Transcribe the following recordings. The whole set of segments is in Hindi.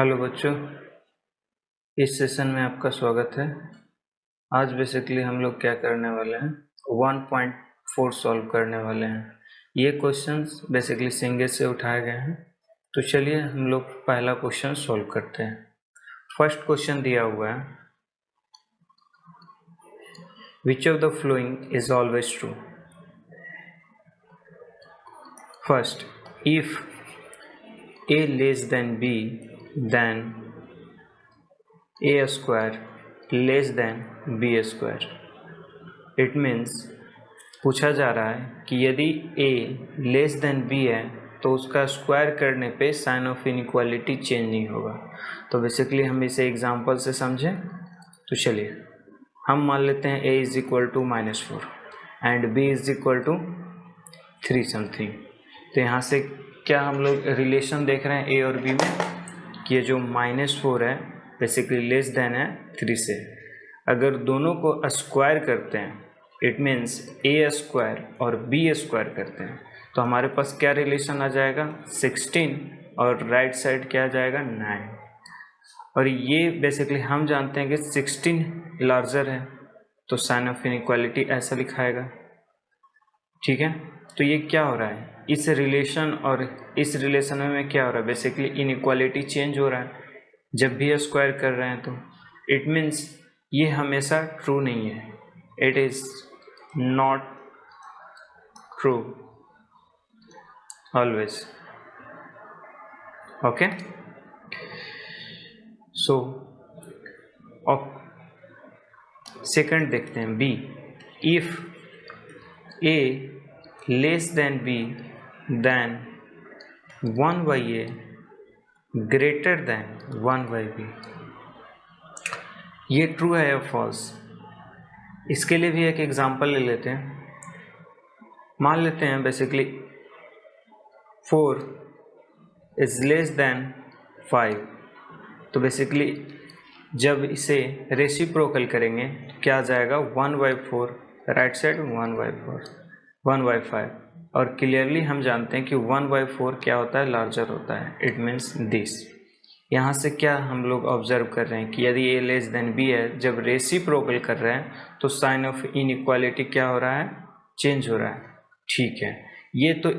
हेलो बच्चों, इस सेशन में आपका स्वागत है। आज बेसिकली हम लोग क्या करने वाले हैं, 1.4 सॉल्व करने वाले हैं। ये क्वेश्चंस बेसिकली सिंगल से उठाए गए हैं। तो चलिए हम लोग पहला क्वेश्चन सॉल्व करते हैं। फर्स्ट क्वेश्चन दिया हुआ है, which of the following is always true. First, if a less than b, then a square less than b square. It means पूछा जा रहा है कि यदि a लेस देन b है तो उसका स्क्वायर करने पे साइन ऑफ इनइक्वालिटी चेंज नहीं होगा। तो बेसिकली हम इसे एग्जांपल से समझें तो चलिए हम मान लेते हैं a is equal to -4 and b is equal to 3 something. तो यहाँ से क्या हम लोग रिलेशन देख रहे हैं a और b में कि ये जो -4 है बेसिकली लेस देन है 3 से। अगर दोनों को स्क्वायर करते हैं इट मीन्स a स्क्वायर और b स्क्वायर करते हैं तो हमारे पास क्या रिलेशन आ जाएगा 16 और राइट साइड क्या आ जाएगा 9। और ये बेसिकली हम जानते हैं कि 16 लार्जर है तो साइन ऑफ इनइक्वालिटी ऐसा लिखाएगा। ठीक है, तो ये क्या हो रहा है, इस रिलेशन और इस रिलेशन में क्या हो रहा है, बेसिकली इनइक्वालिटी चेंज हो रहा है जब भी स्क्वायर कर रहे हैं। तो इट मीन्स ये हमेशा ट्रू नहीं है, it is not true always. Okay, so second देखते हैं B, if a less than b then 1 by a greater than 1 by b। ये ट्रू है या फॉल्स, इसके लिए भी एक एग्जांपल ले लेते हैं। मान लेते हैं बेसिकली 4 इज लेस देन 5। तो बेसिकली जब इसे रेसिप्रोकल करेंगे क्या आ जाएगा 1/4, राइट साइड 1/4, 1/5। और क्लियरली हम जानते हैं कि 1/4 क्या होता है, लार्जर होता है। It means this. यहाँ से क्या हम लोग ऑब्जर्व कर रहे हैं कि यदि a लेस देन b है, जब रेसिप्रोकल कर रहे हैं तो साइन ऑफ इनइक्वालिटी क्या हो रहा है, चेंज हो रहा है। ठीक है, ये तो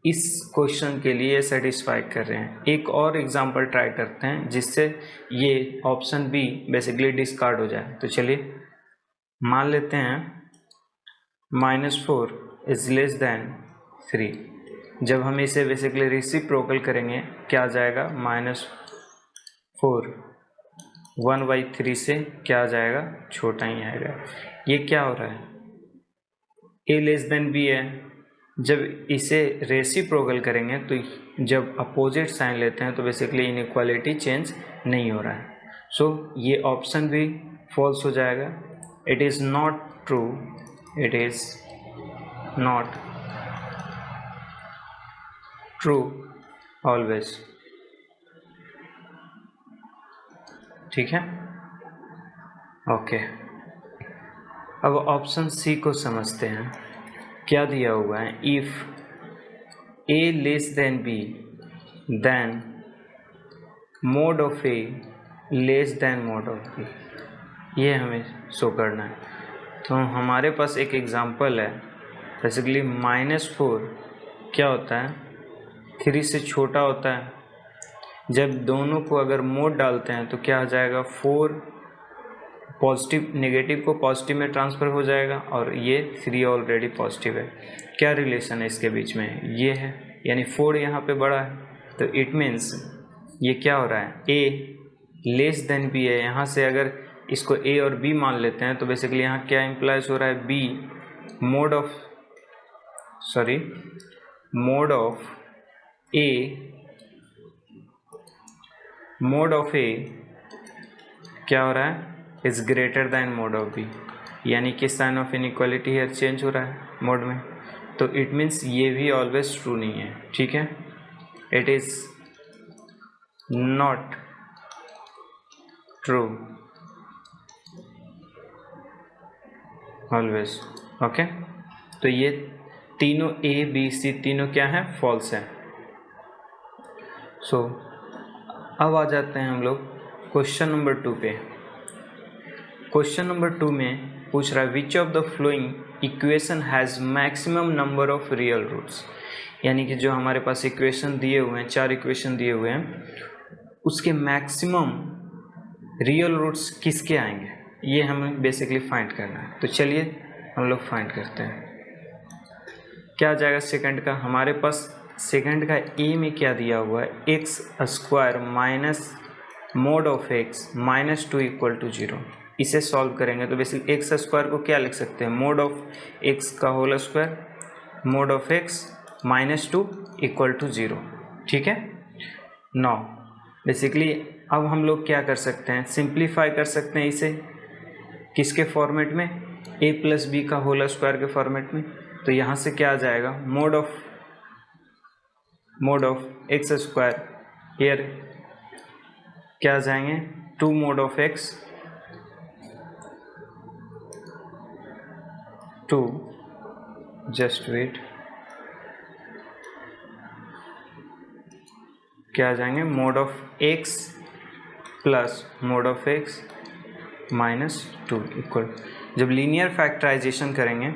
इस क्वेश्चन के लिए सेटिस्फाई कर रहे हैं। एक और एग्जांपल ट्राई करते हैं जिससे ये ऑप्शन बी बेसिकली डिस्कार्ड हो जाए। तो चलिए मान लेते हैं -4 इज लेस देन 3। जब हम इसे बेसिकली रेसिप्रोकल करेंगे क्या आ जाएगा, -4 1/3 से क्या आ जाएगा, छोटा ही आएगा। ये क्या हो रहा है, a लेस देन b है, जब इसे रेसिप्रोकल करेंगे तो जब अपोजिट साइन लेते हैं तो बेसिकली इनइक्वालिटी चेंज नहीं हो रहा है। सो ये ऑप्शन भी फॉल्स हो जाएगा। It is not true, it is not true always. ठीक है, ओके। अब ऑप्शन सी को समझते हैं, क्या दिया हुआ है, if a less than b then mod of a less than mod of b, ये हमें शो करना है। तो हमारे पास एक एग्जांपल है, बेसिकली -4 क्या होता है, 3 से छोटा होता है। जब दोनों को अगर मोड डालते हैं तो क्या हो जाएगा, 4 पॉजिटिव नेगेटिव को पॉजिटिव में ट्रांसफ़र हो जाएगा और ये 3 ऑलरेडी पॉजिटिव है। क्या रिलेशन है इसके बीच में, ये है, यानी 4 यहाँ पे बड़ा है। तो इट मीन्स ये क्या हो रहा है, a लेस देन b है। यहाँ से अगर इसको a और b मान लेते हैं तो बेसिकली यहाँ क्या इम्प्लाइज हो रहा है, b मोड ऑफ a क्या हो रहा है, is greater than mod of b, यानी कि sign of inequality here change हो रहा है मोड में। तो इट मीन्स ये भी ऑलवेज ट्रू नहीं है। ठीक है, it is not true always. Okay, तो ये तीनों a b c तीनों क्या है, फॉल्स है। सो अब आ जाते हैं हम लोग क्वेश्चन नंबर 2 पे। क्वेश्चन नंबर 2 में पूछ रहा है which of the following equation has maximum number of real roots, यानी कि जो हमारे पास इक्वेशन दिए हुए हैं, 4 इक्वेशन दिए हुए हैं, उसके मैक्सिमम रियल रूट्स किसके आएंगे, ये हमें बेसिकली फाइंड करना है। तो चलिए हम लोग फाइंड करते हैं। क्या आ जाएगा सेकंड का, हमारे पास सेकंड का ए में क्या दिया हुआ है, x square minus mod of x minus 2 equal to 0। इसे सॉल्व करेंगे तो बेसिकली एक्स स्क्वायर को क्या लिख सकते हैं, मोड ऑफ एक्स का whole square mod of x minus 2 equal to 0। ठीक है। नौ बेसिकली अब हम लोग क्या कर सकते हैं, सिंप्लीफाई कर सकते हैं इसे किसके फॉर्मेट में, ए प्लस बी का होल स्क्वायर के फॉर्मेट में। तो यहाँ से क्या आ जाएगा, mod of x square, here क्या आ जाएंगे 2 mod of x 2, just wait, क्या आ जाएंगे mod of x plus mod of x minus 2 equal, जब लीनियर फैक्टराइजेशन करेंगे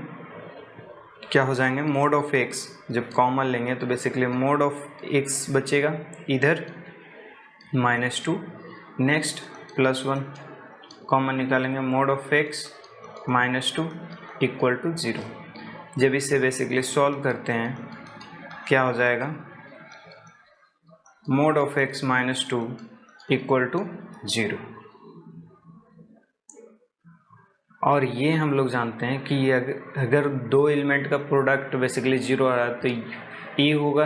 क्या हो जाएंगे, मोड ऑफ एक्स जब कॉमन लेंगे तो बेसिकली मोड ऑफ एक्स बचेगा इधर माइनस 2, नेक्स्ट प्लस 1 कॉमन निकालेंगे, mod of x minus 2 equal to 0। जब इसे बेसिकली सॉल्व करते हैं क्या हो जाएगा, mod of x minus 2 equal to 0। और ये हम लोग जानते हैं कि अगर 2 एलिमेंट का प्रोडक्ट बेसिकली 0 आ रहा है तो ये होगा,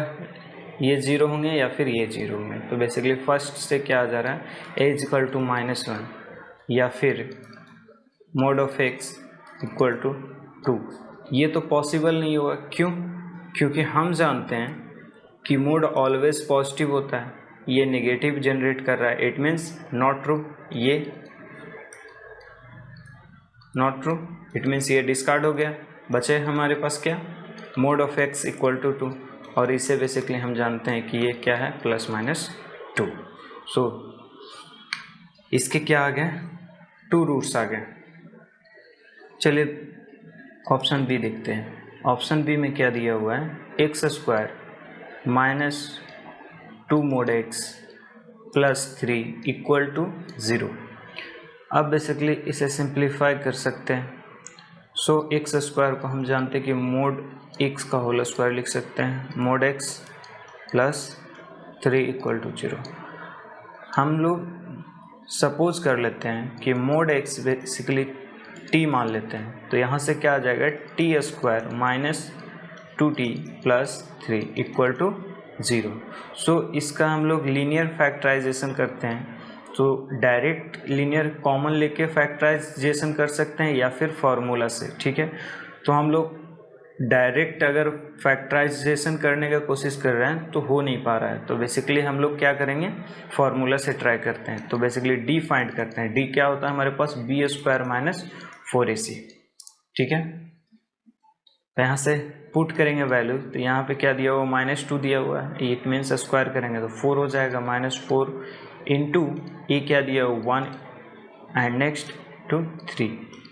ये 0 होंगे या फिर ये 0 होंगे। तो बेसिकली फर्स्ट से क्या आ जा रहा है, ए इक्वल टू -1 या फिर mod of x equal to 2। ये तो पॉसिबल नहीं होगा, क्यों, क्योंकि हम जानते हैं कि मोड ऑलवेज पॉजिटिव होता है, ये नेगेटिव जनरेट कर रहा है, इट मीन्स नॉट ट्रू, ये नॉट ट्रू, इट मीन्स ये डिस्कार्ड हो गया, बचे हमारे पास क्या, mod of x equal to 2, और इसे बेसिकली हम जानते हैं कि ये क्या है +-2। सो इसके क्या आ गए, 2 रूट्स आ गए। चलिए ऑप्शन बी देखते हैं। ऑप्शन बी में क्या दिया हुआ है, x square minus 2 mod x plus 3 equal to 0। अब बेसिकली इसे सिंप्लीफाई कर सकते हैं। सो एक्स स्क्वायर को हम जानते हैं कि मोड एक्स का होल स्क्वायर लिख सकते हैं, mod x plus 3 equal to 0। हम लोग सपोज कर लेते हैं कि मोड एक्स बेसिकली टी मान लेते हैं, तो यहाँ से क्या आ जाएगा, t square minus 2t plus 3 equal to 0। So इसका हम लोग लीनियर फैक्टराइजेशन करते हैं, तो डायरेक्ट लीनियर कॉमन लेके फैक्टराइजेशन कर सकते हैं या फिर फार्मूला से। ठीक है, तो हम लोग डायरेक्ट अगर फैक्टराइजेशन करने का कोशिश कर रहे हैं तो हो नहीं पा रहा है, तो बेसिकली हम लोग क्या करेंगे, फार्मूला से ट्राई करते हैं। तो बेसिकली डी फाइंड करते हैं, डी क्या होता है हमारे पास, बी स्क्वायर माइनस 4ac। ठीक है, तो यहाँ से पुट करेंगे वैल्यू, तो यहाँ पे क्या दिया हुआ, -2 दिया हुआ है, इट मीन्स स्क्वायर करेंगे तो 4 हो जाएगा, -4 इंटू ए क्या दिया हो 1 एंड नेक्स्ट टू 3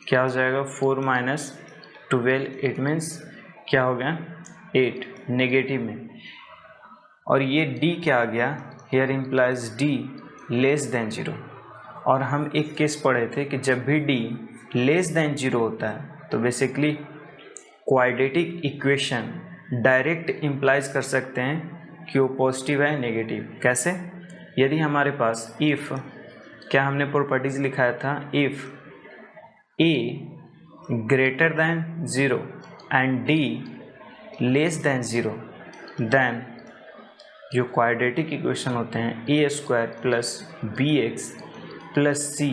क्या हो जाएगा, 4 - 12 इट मीन्स क्या हो गया 8 नेगेटिव में। और ये डी क्या आ गया, here implies d less than 0। और हम एक केस पढ़े थे कि जब भी डी लेस देन 0 होता है तो basically quadratic equation direct implies कर सकते हैं कि वो पॉजिटिव है नेगेटिव। कैसे, यदि हमारे पास इफ़, क्या हमने प्रॉपर्टीज लिखाया था, if A greater than 0 and D less than 0 then जो क्वाड्रेटिक इक्वेशन होते हैं A square plus B X plus C,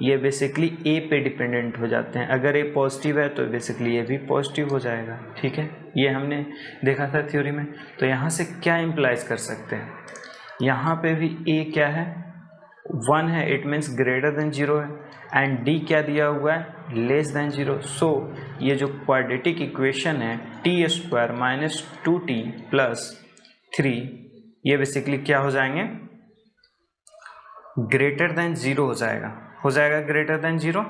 ये बेसिकली ए पे डिपेंडेंट हो जाते हैं। अगर ए पॉजिटिव है तो बेसिकली ये भी पॉजिटिव हो जाएगा। ठीक है, ये हमने देखा था थ्योरी में। तो यहाँ से क्या इम्प्लाइज कर सकते हैं, यहाँ पे भी ए क्या है 1 है, इट मीन्स ग्रेटर देन 0 है, एंड डी क्या दिया हुआ है लेस देन 0। सो ये जो क्वाड्रेटिक इक्वेशन है T square minus 2t plus 3, ये बेसिकली क्या हो जाएंगे, ग्रेटर देन 0 हो जाएगा ग्रेटर देन 0,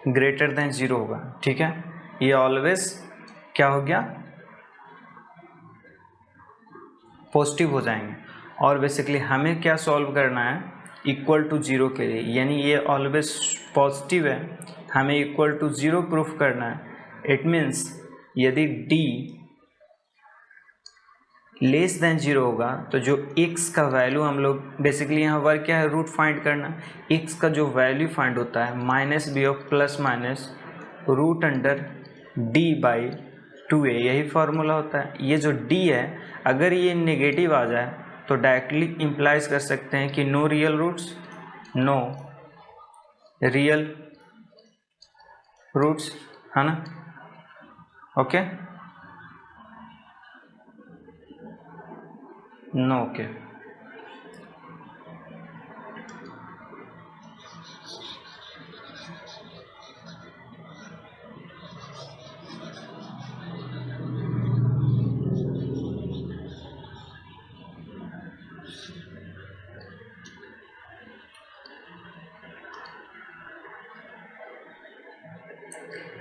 ग्रेटर देन 0 होगा, ठीक है। ये ऑलवेज क्या हो गया, पॉजिटिव हो जाएंगे। और बेसिकली हमें क्या सॉल्व करना है, इक्वल टू 0 के लिए, यानी ये ऑलवेज पॉजिटिव है, हमें इक्वल टू 0 प्रूफ करना है। इट मीन्स यदि d लेस देन 0 होगा तो जो x का वैल्यू हम लोग बेसिकली यहाँ वर्क क्या है, रूट फाइंड करना। x का जो वैल्यू फाइंड होता है minus b of plus minus root under d by 2a, यही फार्मूला होता है। ये जो d है अगर ये नेगेटिव आ जाए तो डायरेक्टली इम्प्लाइज कर सकते हैं कि no real roots, no real roots, है ना, ओके, नो, ओके।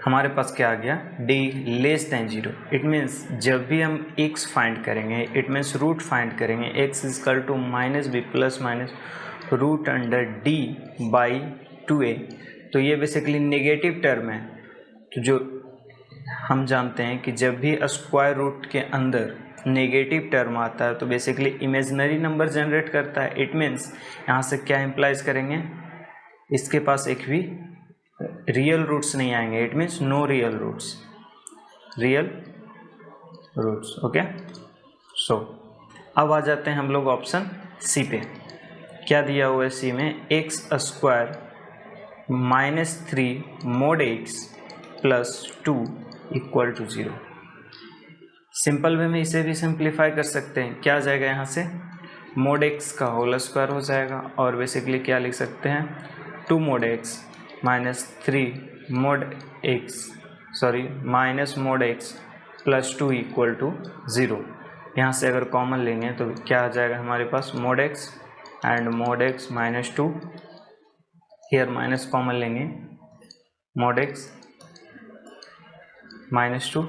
हमारे पास क्या आ गया, d less than 0। It means जब भी हम x फाइंड करेंगे, इट मीन्स रूट फाइंड करेंगे, x is equal to minus b plus minus root under d by 2a, तो ये बेसिकली नेगेटिव टर्म है। तो जो हम जानते हैं कि जब भी स्क्वायर रूट के अंदर नेगेटिव टर्म आता है तो बेसिकली इमेजिनरी नंबर जनरेट करता है। इट मीन्स यहाँ से क्या इम्प्लाइज करेंगे, इसके पास एक भी रियल रूट्स नहीं आएंगे। It means no real roots, real roots, okay. So अब आ जाते हैं हम लोग ऑप्शन सी पे। क्या दिया हुआ है सी में, x square minus 3 mod x plus 2 equal to 0। Simple way में इसे भी सिंप्लीफाई कर सकते हैं। क्या आ जाएगा यहाँ से, मोड एक्स का होल स्क्वायर हो जाएगा, और बेसिकली क्या लिख सकते हैं, 2 mod x minus 3 mod x, sorry minus mod x plus 2 equal to 0। यहाँ से अगर कॉमन लेंगे तो क्या आ जाएगा हमारे पास, mod X and mod x minus 2, here minus common लेंगे, mod x minus 2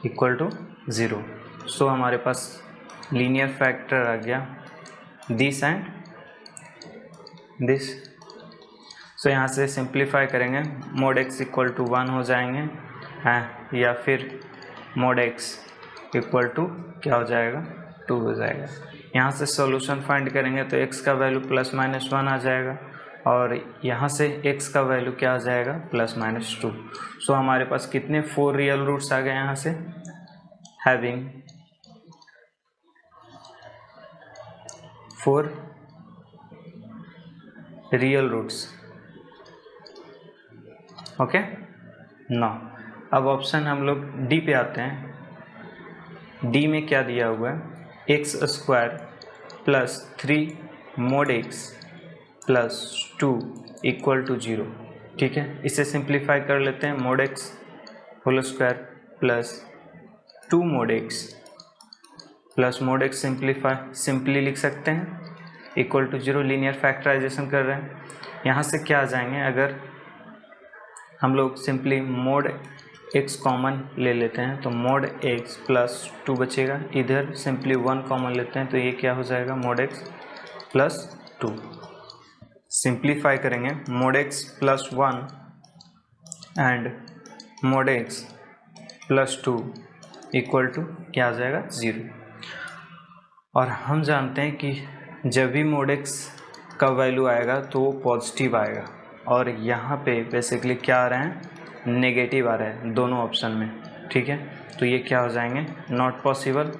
equal to 0। So हमारे पास लीनियर फैक्टर आ गया दिस एंड दिस। सो यहाँ से सिंप्लीफाई करेंगे, मोड एक्स इक्वल टू 1 हो जाएंगे हैं, या फिर मोड एक्स इक्वल टू क्या हो जाएगा, 2 हो जाएगा। यहाँ से सॉल्यूशन फाइंड करेंगे तो x का वैल्यू प्लस माइनस 1 आ जाएगा, और यहाँ से x का वैल्यू क्या आ जाएगा, प्लस माइनस 2। सो हमारे पास कितने 4 रियल रूट्स आ गए यहाँ से, हैविंग 4 रियल रूट्स, ओके ना। अब ऑप्शन हम लोग डी पे आते हैं। डी में क्या दिया हुआ है, x square plus 3 mod x plus 2 equal to 0, ठीक है। इसे सिंप्लीफाई कर लेते हैं, mod x whole square plus 2 mod x plus mod x simply लिख सकते हैं, इक्वल टू 0। लीनियर फैक्टराइजेशन कर रहे हैं, यहाँ से क्या आ जाएंगे, अगर हम लोग सिंपली मोड एक्स कॉमन ले लेते हैं तो मोड एक्स प्लस 2 बचेगा, इधर सिंपली 1 कॉमन लेते हैं तो ये क्या हो जाएगा, मोड एक्स प्लस 2। सिंप्लीफाई करेंगे, mod x plus 1 and mod x plus 2 equal to क्या आ जाएगा, 0। और हम जानते हैं कि जब भी मोड एक्स का वैल्यू आएगा तो वो पॉजिटिव आएगा, और यहाँ पे बेसिकली क्या आ रहे हैं, नेगेटिव आ रहे हैं दोनों ऑप्शन में, ठीक है। तो ये क्या हो जाएंगे, नॉट पॉसिबल।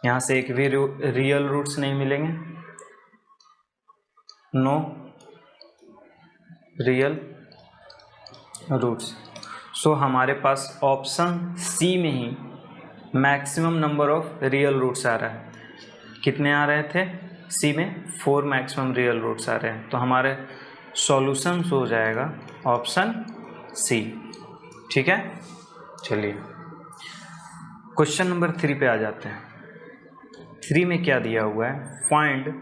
यहाँ से एक भी रियल रूट्स नहीं मिलेंगे, नो रियल रूट्स। सो हमारे पास ऑप्शन सी में ही maximum number of real roots आ रहा है। कितने आ रहे थे, सी में 4 मैक्सिमम रियल रूट्स आ रहे हैं, तो हमारे सॉल्यूशन हो जाएगा ऑप्शन सी, ठीक है। चलिए क्वेश्चन नंबर 3 पे आ जाते हैं। 3 में क्या दिया हुआ है, find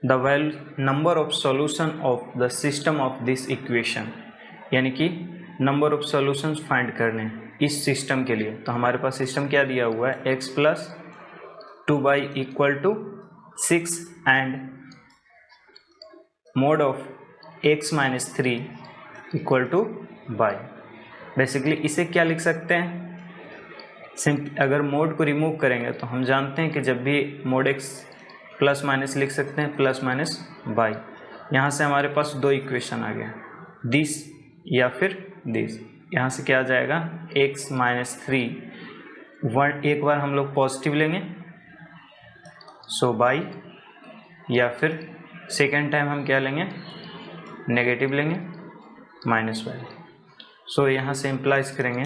the value number of solution of the system of this equation, यानी कि नंबर ऑफ सॉल्यूशंस फाइंड करने इस सिस्टम के लिए। तो हमारे पास सिस्टम क्या दिया हुआ है, x plus 2y equal to 6 and mod of x minus 3 equal to y। Basically इसे क्या लिख सकते हैं, अगर मोड को रिमूव करेंगे तो हम जानते हैं कि जब भी मोड x प्लस माइनस लिख सकते हैं, प्लस माइनस y। यहाँ से हमारे पास दो इक्वेशन आ गया, दिस या फिर दिस। यहाँ से क्या आ जाएगा, x माइनस 3 वन, एक बार हम लोग पॉजिटिव लेंगे सो y, या फिर सेकेंड टाइम हम क्या लेंगे, नेगेटिव लेंगे माइनस y। सो यहाँ से इम्प्लाइज करेंगे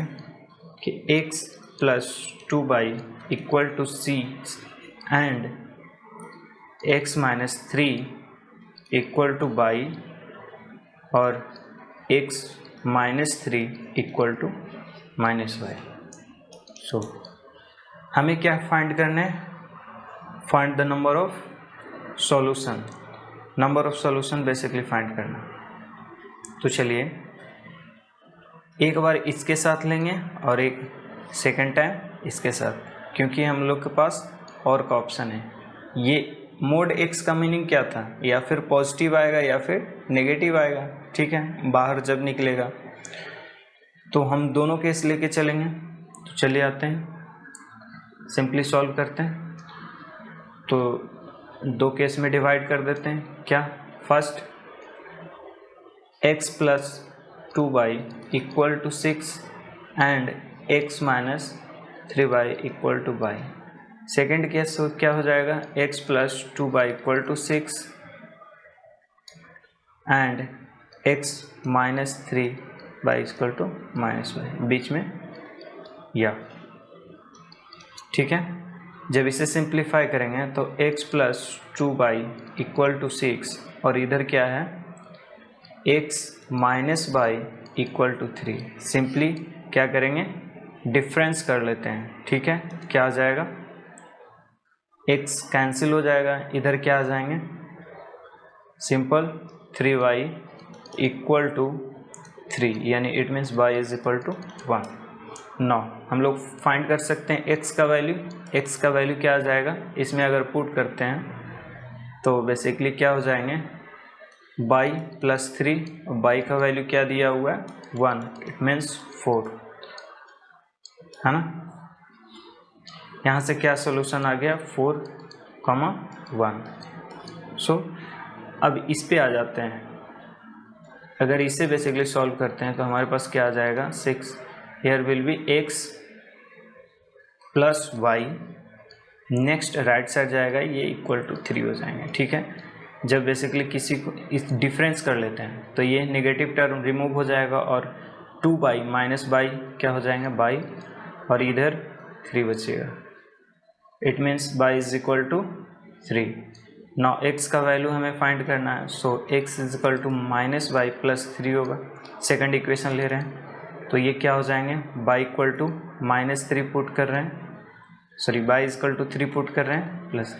कि x plus 2y equal to c and x minus 3 equal to y और x minus 3 equal to minus y। So हमें क्या फाइंड करना है, find the number of solution, number of solution basically find करना। तो चलिए एक बार इसके साथ लेंगे और एक सेकेंड टाइम इसके साथ, क्योंकि हम लोग के पास और का ऑप्शन है। ये मोड x का मीनिंग क्या था, या फिर पॉजिटिव आएगा या फिर नेगेटिव आएगा, ठीक है, बाहर जब निकलेगा। तो हम दोनों केस लेके चलेंगे। तो चलिए आते हैं, सिंपली सॉल्व करते हैं। तो दो केस में डिवाइड कर देते हैं। क्या, first x plus 2y equal to 6 and x minus 3y equal to y। Second case क्या हो जाएगा, x plus 2y equal to 6 and x minus 3y equal to minus y, बीच में या, ठीक है। जब इसे सिंप्लीफाई करेंगे तो x plus 2y equal to 6 और इधर क्या है, x minus y equal to 3। Simply क्या करेंगे, डिफरेंस कर लेते हैं, ठीक है। क्या आ जाएगा, x कैंसिल हो जाएगा, इधर क्या आ जाएंगे, सिंपल 3y इक्वल टू 3, यानी it means y is equal to 1। Now हम लोग फाइंड कर सकते हैं x का वैल्यू। x का वैल्यू क्या आ जाएगा, इसमें अगर पुट करते हैं तो बेसिकली क्या हो जाएंगे, y प्लस 3, y का वैल्यू क्या दिया हुआ है 1, इट मीन्स 4, है ना। यहाँ से क्या सोल्यूशन आ गया, 4,1। सो अब इस पे आ जाते हैं। अगर इसे बेसिकली सॉल्व करते हैं तो हमारे पास क्या आ जाएगा, 6, here will be x plus y, next right side जाएगा, ये इक्वल टू 3 हो जाएंगे, ठीक है। जब बेसिकली किसी को इस डिफरेंस कर लेते हैं तो ये नेगेटिव टर्म रिमूव हो जाएगा और 2y माइनस y क्या हो जाएंगे, y, और इधर 3 बचेगा, it means y is equal to 3। Now x का वैल्यू हमें फाइंड करना है, so x is equal to minus y plus 3 होगा। सेकंड इक्वेशन ले रहे हैं तो ये क्या हो जाएंगे, y equal to minus 3 put कर रहे हैं, sorry y is equal to 3 put कर रहे हैं प्लस,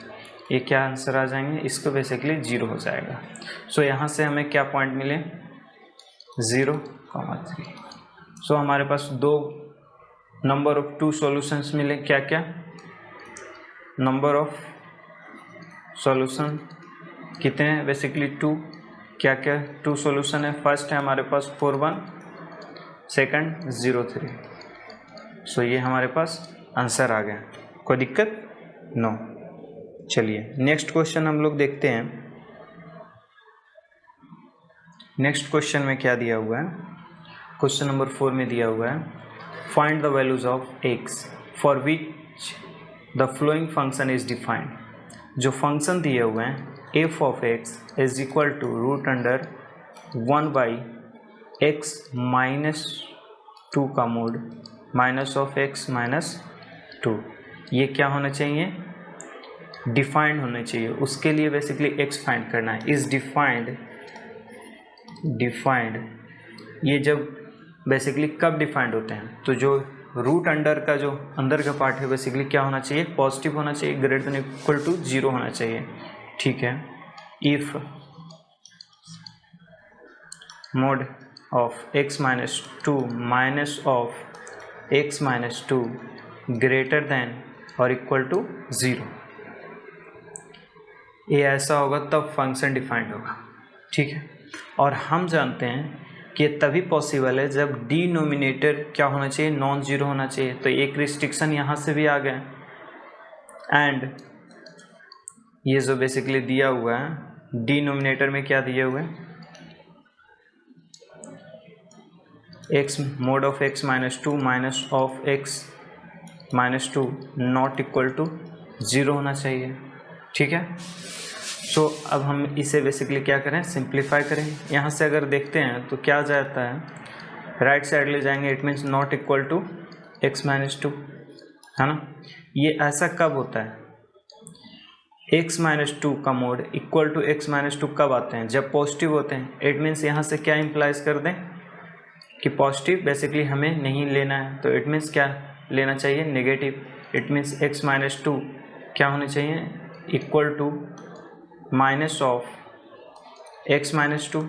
ये क्या आंसर आ जाएंगे, इसको बेसिकली 0 हो जाएगा। सो यहाँ से हमें क्या पॉइंट मिले, 0,3। सो हमारे पास दो नंबर ऑफ 2 सॉल्यूशंस मिले। क्या क्या, नंबर ऑफ सॉल्यूशन कितने हैं, बेसिकली 2। क्या क्या 2 सॉल्यूशन है, फर्स्ट है हमारे पास 4,1, सेकंड 0,3। सो ये हमारे पास आंसर आ गया, कोई दिक्कत नो। चलिए नेक्स्ट क्वेश्चन हम लोग देखते हैं। नेक्स्ट क्वेश्चन में क्या दिया हुआ है, क्वेश्चन नंबर 4 में दिया हुआ है, find the values of x for which the following function is defined. जो फंक्शन दिए हुए हैं f of x is equal to root under 1/x minus 2 का mod minus of x minus 2, ये क्या होना चाहिए, डिफाइंड होने चाहिए। उसके लिए बेसिकली x फाइंड करना है। इज डिफाइंड ये जब बेसिकली कब डिफाइंड होते हैं, तो जो रूट अंडर का जो अंदर का पार्ट है बेसिकली क्या होना चाहिए, पॉजिटिव होना चाहिए, ग्रेटर देन इक्वल टू 0 होना चाहिए, ठीक है। if mod of x minus 2 minus of x minus 2 greater than or equal to 0, ये ऐसा होगा तब फंक्शन डिफाइंड होगा, ठीक है। और हम जानते हैं कि तभी पॉसिबल है जब डिनोमिनेटर क्या होना चाहिए, नॉन जीरो होना चाहिए। तो एक रिस्ट्रिक्शन यहाँ से भी आ गया, एंड ये जो बेसिकली दिया हुआ है डिनोमिनेटर में क्या दिए हुए हैं, x mod of x minus 2 minus of x minus 2 not equal to 0 होना चाहिए, ठीक है। तो अब हम इसे बेसिकली क्या करें, सिंप्लीफाई करें। यहाँ से अगर देखते हैं तो क्या जाता है, राइट साइड ले जाएंगे, it means not equal to x minus 2, है ना। ये ऐसा कब होता है, x माइनस 2 का mod equal to x minus 2 कब आते हैं, जब पॉजिटिव होते हैं। इट मीन्स यहाँ से क्या इम्प्लाइज कर दें कि पॉजिटिव बेसिकली हमें नहीं लेना है, तो इट मीन्स क्या लेना चाहिए, negative. It means x minus 2 क्या होने चाहिए, equal to minus of x minus 2।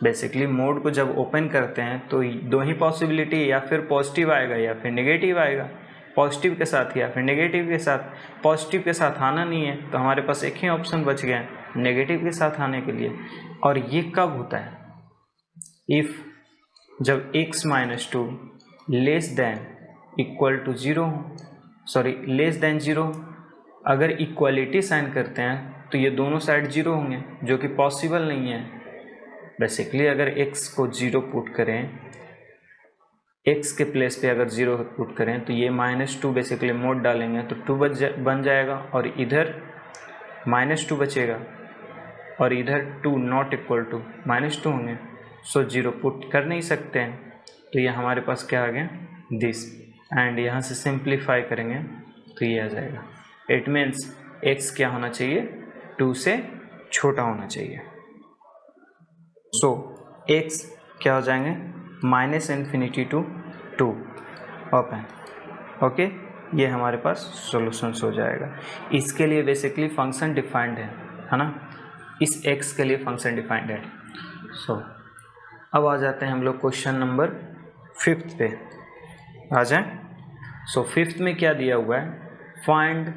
Basically mod को जब ओपन करते हैं तो दो ही पॉसिबिलिटी, या फिर पॉजिटिव आएगा या फिर नेगेटिव आएगा, पॉजिटिव के साथ या फिर नेगेटिव के साथ। पॉजिटिव के साथ आना नहीं है तो हमारे पास एक ही ऑप्शन बच गया नेगेटिव के साथ आने के लिए। और ये कब होता है, इफ़ जब x minus 2 less than equal to 0, sorry less than 0। अगर इक्वलिटी साइन करते हैं तो ये दोनों साइड 0 होंगे, जो कि पॉसिबल नहीं है। बेसिकली अगर x को 0 पुट करें, x के प्लेस पे अगर 0 पुट करें तो ये -2 बेसिकली मोड डालेंगे तो 2 बन जाएगा, और इधर -2 बचेगा, और इधर 2 नॉट इक्वल टू -2 होंगे। सो 0 पुट कर नहीं सकते हैं, तो ये हमारे पास क्या आ गया, दिस। एंड यहाँ से सिंप्लीफाई करेंगे तो ये आ जाएगा। इट मीन्स x क्या होना चाहिए, 2 से छोटा होना चाहिए। सो x क्या हो जाएंगे, -∞ टू 2 ओपन, ओके। ये हमारे पास सॉल्यूशंस हो जाएगा। इसके लिए बेसिकली फंक्शन डिफाइंड है ना, इस x के लिए फंक्शन डिफाइंड है। सो अब आ जाते हैं हम लोग क्वेश्चन नंबर 5 पे, आ जाएं। सो 5 में क्या दिया हुआ है, find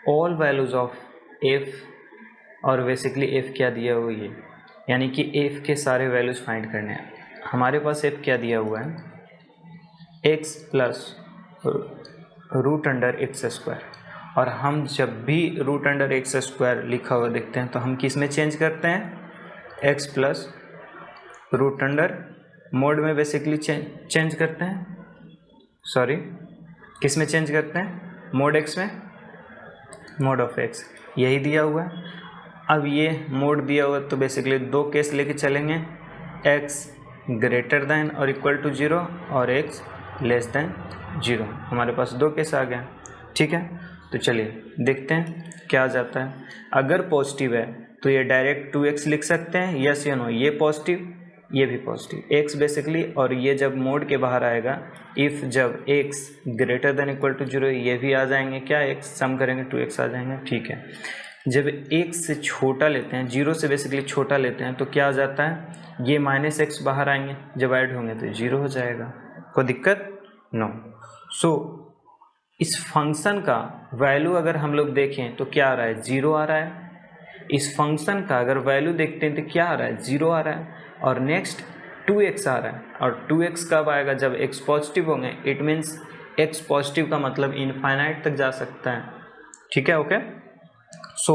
all values of f, और बेसिकली f क्या दिया हुआ है, यानी कि f के सारे वैल्यूज़ फाइंड करने हैं। हमारे पास f क्या दिया हुआ है, x प्लस √x²। और हम जब भी √x² लिखा हुआ देखते हैं तो हम किस में चेंज करते हैं, x प्लस √ मोड में बेसिकली चेंज करते हैं, सॉरी किस में चेंज करते हैं, मोड x में, मोड ऑफ x यही दिया हुआ है। अब ये मोड दिया हुआ तो बेसिकली दो केस लेके चलेंगे, x ग्रेटर देन और इक्वल टू 0 और x लेस देन 0। हमारे पास दो केस आ गया, ठीक है। तो चलिए देखते हैं क्या आ जाता है। अगर पॉजिटिव है तो ये डायरेक्ट 2x लिख सकते हैं, यस या नो। ये पॉजिटिव, ये भी पॉजिटिव, x बेसिकली, और ये जब मोड के बाहर आएगा, इफ़ जब x greater than equal to 0, ये भी आ जाएंगे क्या, x सम करेंगे 2x आ जाएंगे, ठीक है। जब x से छोटा लेते हैं, 0 से बेसिकली छोटा लेते हैं, तो क्या आ जाता है, ये -x बाहर आएंगे, जब ऐड होंगे तो 0 हो जाएगा, कोई दिक्कत नो। सो इस फंक्शन का वैल्यू अगर हम लोग देखें तो क्या आ रहा है, 0 आ रहा है। इस फंक्शन का अगर वैल्यू देखते हैं तो क्या आ रहा है, 0 आ रहा है। और नेक्स्ट 2x आ रहा है, और 2x कब आएगा, जब x पॉजिटिव होंगे। इट मीन्स x पॉजिटिव का मतलब इनफाइनाइट तक जा सकता है, ठीक है, ओके। सो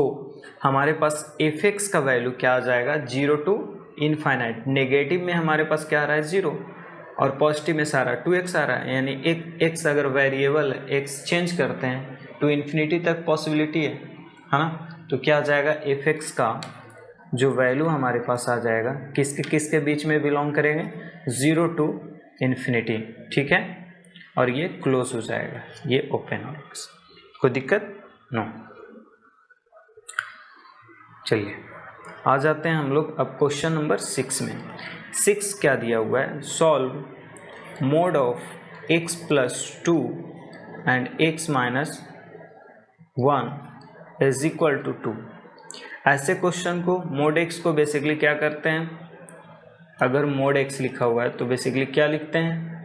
हमारे पास fx का वैल्यू क्या आ जाएगा, 0 टू इनफाइनाइट। नेगेटिव में हमारे पास क्या आ रहा है, 0, और पॉजिटिव में सारा 2x आ रहा है, यानी एक x अगर वेरिएबल x चेंज करते हैं तो इन्फिनिटी तक पॉसिबिलिटी है ना। तो क्या आ जाएगा, fx का जो वैल्यू हमारे पास आ जाएगा, किसके बीच में बिलोंग करेंगे, 0 टू इन्फिनिटी, ठीक है। और ये क्लोज हो जाएगा, ये ओपन हो जाएगा, कोई दिक्कत नो। चलिए आ जाते हैं हम लोग अब क्वेश्चन नंबर 6 में। 6 क्या दिया हुआ है, solve mod of x plus 2 and x minus 1 is equal to 2 ऐसे क्वेश्चन को मोड एक्स को बेसिकली क्या करते हैं, अगर मोड एक्स लिखा हुआ है तो बेसिकली क्या लिखते हैं,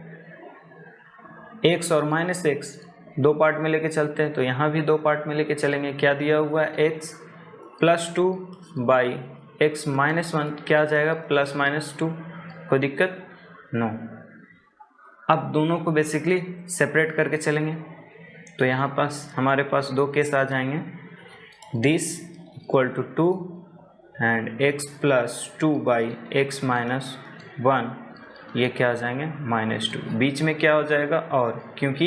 एक्स और माइनस एक्स दो पार्ट में लेके चलते हैं, तो यहाँ भी दो पार्ट में लेके चलेंगे। क्या दिया हुआ है, x plus 2 by x minus 1, क्या आ जाएगा प्लस माइनस 2, कोई दिक्कत नो। अब दोनों को बेसिकली सेपरेट करके चलेंगे, तो यहाँ पास हमारे पास दो केस आ जाएंगे, this equal to 2 and x plus 2 by x minus 1, ये क्या आ जाएंगे -2, बीच में क्या हो जाएगा और, क्योंकि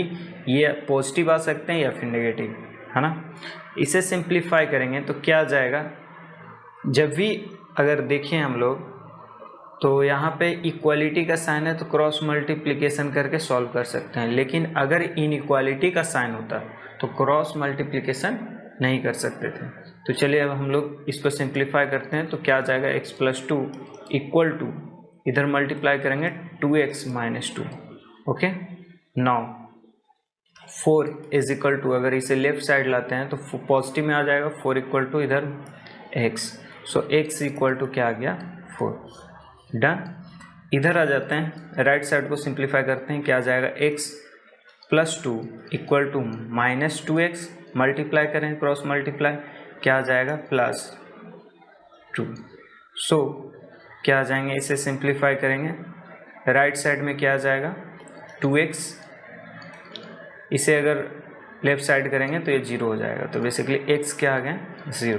ये पॉजिटिव आ सकते हैं या फिर नेगेटिव, है ना। इसे सिंप्लीफाई करेंगे तो क्या आ जाएगा, जब भी अगर देखें हम लोग तो यहाँ पे इक्वालिटी का साइन है तो क्रॉस मल्टीप्लिकेशन करके सॉल्व कर सकते हैं, लेकिन अगर इनइक्वालिटी का साइन होता तो क्रॉस मल्टीप्लिकेशन नहीं कर सकते थे। तो चलिए अब हम लोग इसको सिंप्लीफाई करते हैं, तो क्या आ जाएगा एक्स प्लस 2 इक्वल टू, इधर मल्टीप्लाई करेंगे 2x minus 2, okay. Now 4 is equal to, अगर इसे लेफ्ट साइड लाते हैं तो पॉजिटिव में आ जाएगा 4 इक्वल टू इधर x, so x equal to क्या आ गया 4, डन। इधर आ जाते हैं, राइट साइड को सिंप्लीफाई करते हैं, क्या आ जाएगा x plus 2 equal to minus 2x, multiply करें क्रॉस मल्टीप्लाई, क्या आ जाएगा प्लस 2, सो क्या आ जाएंगे, इसे सिंप्लीफाई करेंगे, राइट साइड में क्या आ जाएगा 2x, इसे अगर लेफ्ट साइड करेंगे तो ये 0 हो जाएगा, तो बेसिकली x क्या आ गया 0,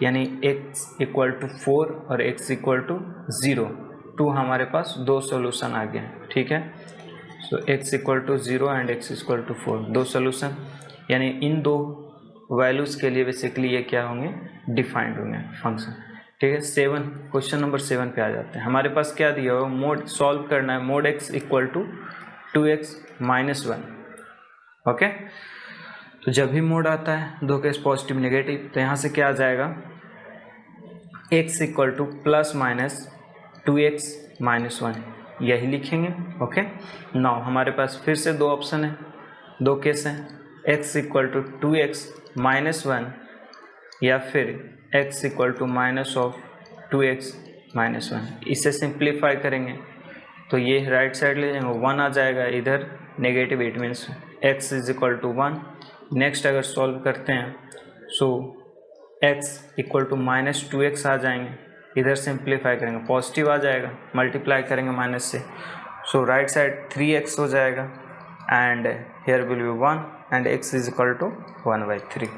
यानी x इक्वल टू 4 और x इक्वल टू 0, 2 हमारे पास दो सोल्यूशन आ गए, ठीक है। So x equal to 0 and x equal to 4, दो सोल्यूशन, यानी इन दो वैल्यूज़ के लिए बेसिकली ये क्या होंगे, डिफाइंड होंगे फंक्शन, ठीक है। 7, क्वेश्चन नंबर 7 पे आ जाते हैं। हमारे पास क्या दिया हुआ, मोड सॉल्व करना है, mod x equal to 2x minus 1, okay. तो जब भी मोड आता है दो केस पॉजिटिव नेगेटिव, तो यहाँ से क्या आ जाएगा, x equal to plus minus 2x minus 1, यही लिखेंगे, ओके। नाउ हमारे पास फिर से दो ऑप्शन है, दो केस हैं, x equal to 2x minus 1 या फिर x equal to minus of 2x minus 1। इसे सिंप्लीफाई करेंगे तो ये राइट साइड ले जाएंगे, 1 आ जाएगा, इधर negative, it means x is equal to 1। Next अगर सॉल्व करते हैं so x equal to minus 2x आ जाएंगे, इधर सिंप्लीफाई करेंगे पॉजिटिव आ जाएगा, मल्टीप्लाई करेंगे माइनस से, सो राइट साइड 3x हो जाएगा and here will be 1 and x is equal to 1/3।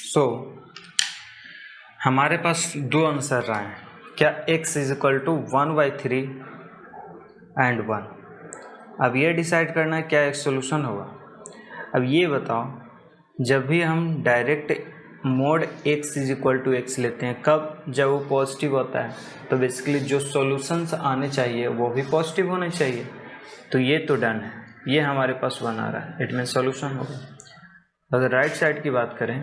So हमारे पास दो आंसर रहे हैं, क्या x is equal to 1/3 and 1। अब ये डिसाइड करना है क्या एक सोल्यूशन होगा। अब ये बताओ, जब भी हम direct mod x is equal to x लेते हैं, कब, जब वो पॉजिटिव होता है, तो बेसिकली जो सॉल्यूशंस आने चाहिए वो भी पॉजिटिव होने चाहिए, तो ये तो डन है, ये हमारे पास 1 आ रहा है, इट मीन सॉल्यूशन होगा। अगर राइट साइड की बात करें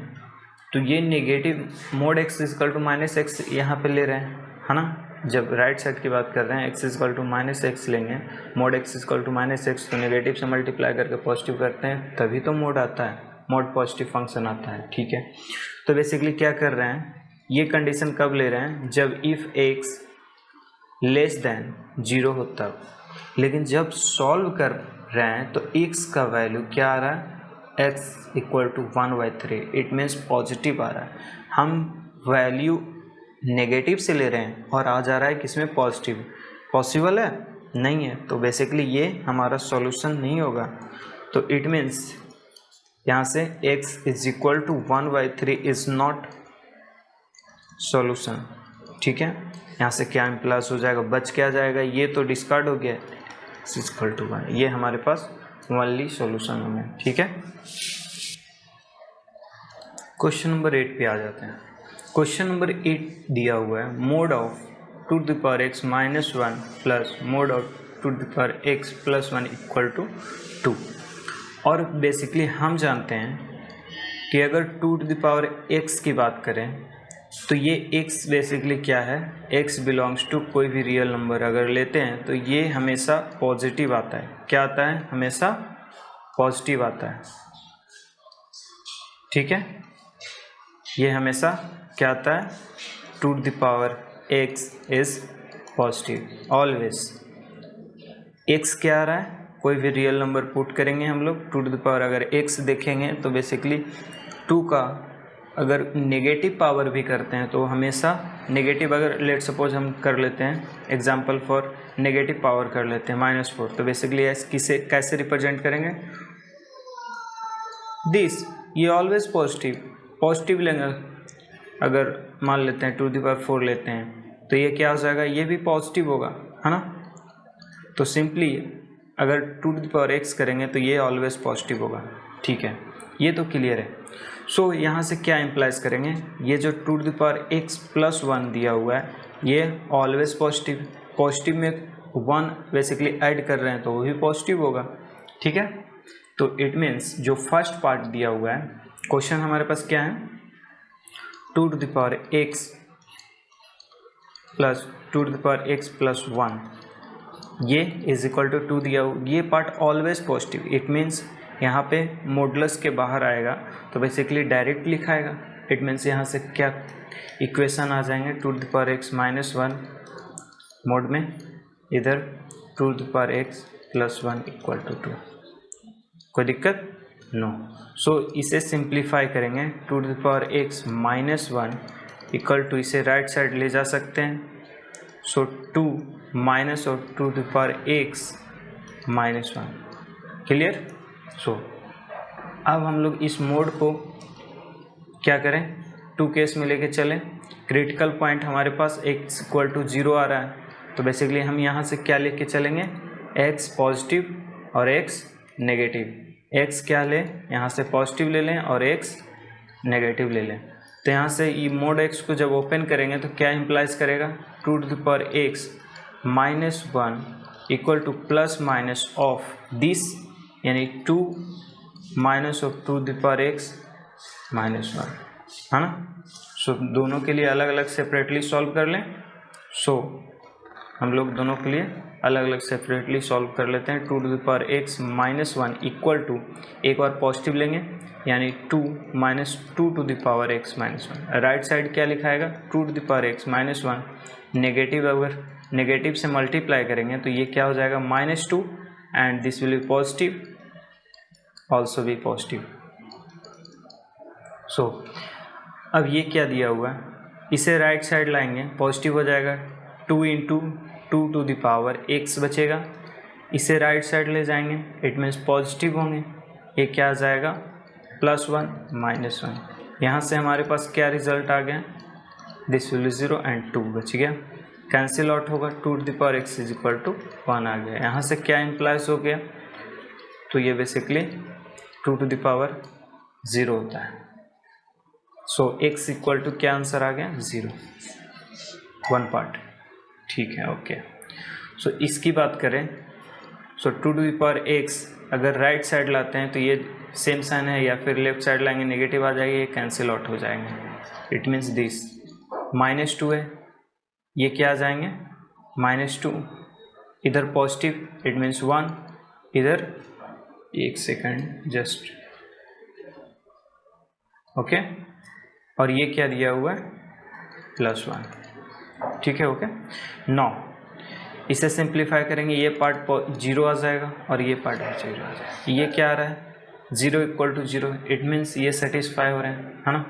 तो ये negative mod x equal to minus x यहाँ पे ले रहे हैं, है ना। जब राइट साइड की बात कर रहे हैं x equal to minus X लेंगे, mod x equal to minus X, तो नेगेटिव से मल्टीप्लाई करके पॉजिटिव करते हैं, तभी तो मोड आता है, मोड पॉजिटिव फंक्शन आता है, ठीक है। तो बेसिकली क्या कर रहे हैं, ये कंडीशन कब ले रहे हैं, जब इफ़ x लेस देन 0 हो तब, लेकिन जब सॉल्व कर रहे हैं तो x का वैल्यू क्या आ रहा है, x equal to 1/3, it means positive आ रहा है। हम वैल्यू नेगेटिव से ले रहे हैं और आ जा रहा है किसमें, पॉजिटिव, पॉसिबल है नहीं है, तो बेसिकली ये हमारा सॉल्यूशन नहीं होगा। तो इट मीन्स यहाँ से x is equal to 1/3 is not solution, ठीक है। यहाँ से क्या प्लस हो जाएगा, बच क्या जाएगा, ये तो डिस्कार्ड हो गया, x इज इक्वल टू 1, ये हमारे पास ओनली सॉल्यूशन होंगे, ठीक है। क्वेश्चन नंबर 8 पे आ जाते हैं। क्वेश्चन नंबर 8 दिया हुआ है, mod of 2x minus 1 plus mod of 2x plus 1 equal to 2। और बेसिकली हम जानते हैं कि अगर 2x की बात करें तो ये x बेसिकली क्या है, x बिलोंग्स टू कोई भी रियल नंबर अगर लेते हैं तो ये हमेशा पॉजिटिव आता है, क्या आता है, हमेशा पॉजिटिव आता है, ठीक है। ये हमेशा क्या आता है, to the power x is positive always. X क्या आ रहा है, कोई भी रियल नंबर पुट करेंगे हम लोग, टू द पावर अगर एक्स देखेंगे तो बेसिकली 2 का अगर नेगेटिव पावर भी करते हैं तो हमेशा नेगेटिव, अगर लेट सपोज हम कर लेते हैं एग्जांपल फॉर नेगेटिव पावर कर लेते हैं -4, तो बेसिकली किसे कैसे रिप्रेजेंट करेंगे, दिस, ये ऑलवेज पॉजिटिव लेंगे। अगर मान लेते हैं टू द पावर 4 लेते हैं तो ये क्या हो जाएगा, ये भी पॉजिटिव होगा, है ना। तो सिंपली अगर टू द पावर एक्स करेंगे तो ये ऑलवेज पॉजिटिव होगा, ठीक है, ये तो क्लियर है। सो यहाँ से क्या इम्प्लाइज करेंगे, ये जो to the power x plus 1 दिया हुआ है ये ऑलवेज पॉजिटिव में 1 बेसिकली ऐड कर रहे हैं तो वो भी पॉजिटिव होगा, ठीक है। तो इट मीन्स जो फर्स्ट पार्ट दिया हुआ है, क्वेश्चन हमारे पास क्या है, to the power x plus 1 ये इज इक्वल टू 2 दिया हुआ, ये part always positive, it means यहाँ पे मॉडुलस के बाहर आएगा तो बेसिकली डायरेक्ट लिखाएगा। इट मीन्स यहाँ से क्या इक्वेशन आ जाएंगे, to the power x -1 mod में, इधर to the power x plus 1 equal to 2, कोई दिक्कत नो। सो इसे सिंप्लीफाई करेंगे, two the power x -1 equal to, इसे राइट साइड ले जा सकते हैं, सो 2 माइनस और two the power x -1, clear. So अब हम लोग इस मोड को क्या करें, 2 केस में लेके चलें। क्रिटिकल पॉइंट हमारे पास x इक्वल टू 0 आ रहा है तो बेसिकली हम यहाँ से क्या लेके चलेंगे, x पॉजिटिव और x नेगेटिव। x क्या ले, यहाँ से पॉजिटिव ले लें और x नेगेटिव ले लें। तो यहाँ से ये मोड x को जब ओपन करेंगे तो क्या इम्प्लाइज करेगा, to the power x -1 equal to plus minus of this, यानी 2 minus of to the power x -1, है ना। सो दोनों के लिए अलग अलग सेपरेटली सॉल्व कर लें। सो हम लोग दोनों के लिए अलग अलग सेपरेटली सॉल्व कर लेते हैं। Two the power x -1 equal to, एक बार पॉजिटिव लेंगे यानी 2 minus 2 to the power x -1। Right side क्या लिखाएगा, two to the power x -1, negative अगर नेगेटिव से मल्टीप्लाई करेंगे तो ये क्या हो जाएगा -2 and this will be positive, also भी पॉजिटिव। सो अब ये क्या दिया हुआ है, इसे राइट साइड लाएंगे, पॉजिटिव हो जाएगा, 2 into 2 to the power x बचेगा, इसे राइट साइड ले जाएंगे, इट मीन्स पॉजिटिव होंगे, ये क्या आ जाएगा +1 -1। यहाँ से हमारे पास क्या रिजल्ट आ गया, दिस विल 0 एंड 2 बच गया, कैंसिल आउट होगा, two to the power x is equal to 1 आ गया। यहाँ से क्या इम्प्लाइज हो गया, तो ये बेसिकली 2 टू द पावर 0 होता है। सो x इक्वल टू क्या आंसर आ गया 0, 1 पार्ट, ठीक है, ओके। सो इसकी बात करें, सो 2 टू द पावर x अगर राइट साइड लाते हैं तो ये सेम साइन है, या फिर लेफ्ट साइड लाएंगे नेगेटिव आ जाएगी, ये कैंसिल आउट हो जाएंगे। इट मीन्स दिस -2 है, ये क्या आ जाएंगे -2, इधर पॉजिटिव इट मीन्स 1, इधर एक सेकंड जस्ट, ओके, और ये क्या दिया हुआ है +1, ठीक है, ओके। नौ इसे सिंप्लीफाई करेंगे, ये पार्ट 0 आ जाएगा और ये पार्ट 0 आ जाएगा, ये क्या आ रहा है 0 इक्वल टू 0, इट मीन्स ये सेटिस्फाई हो रहे हैं, है ना।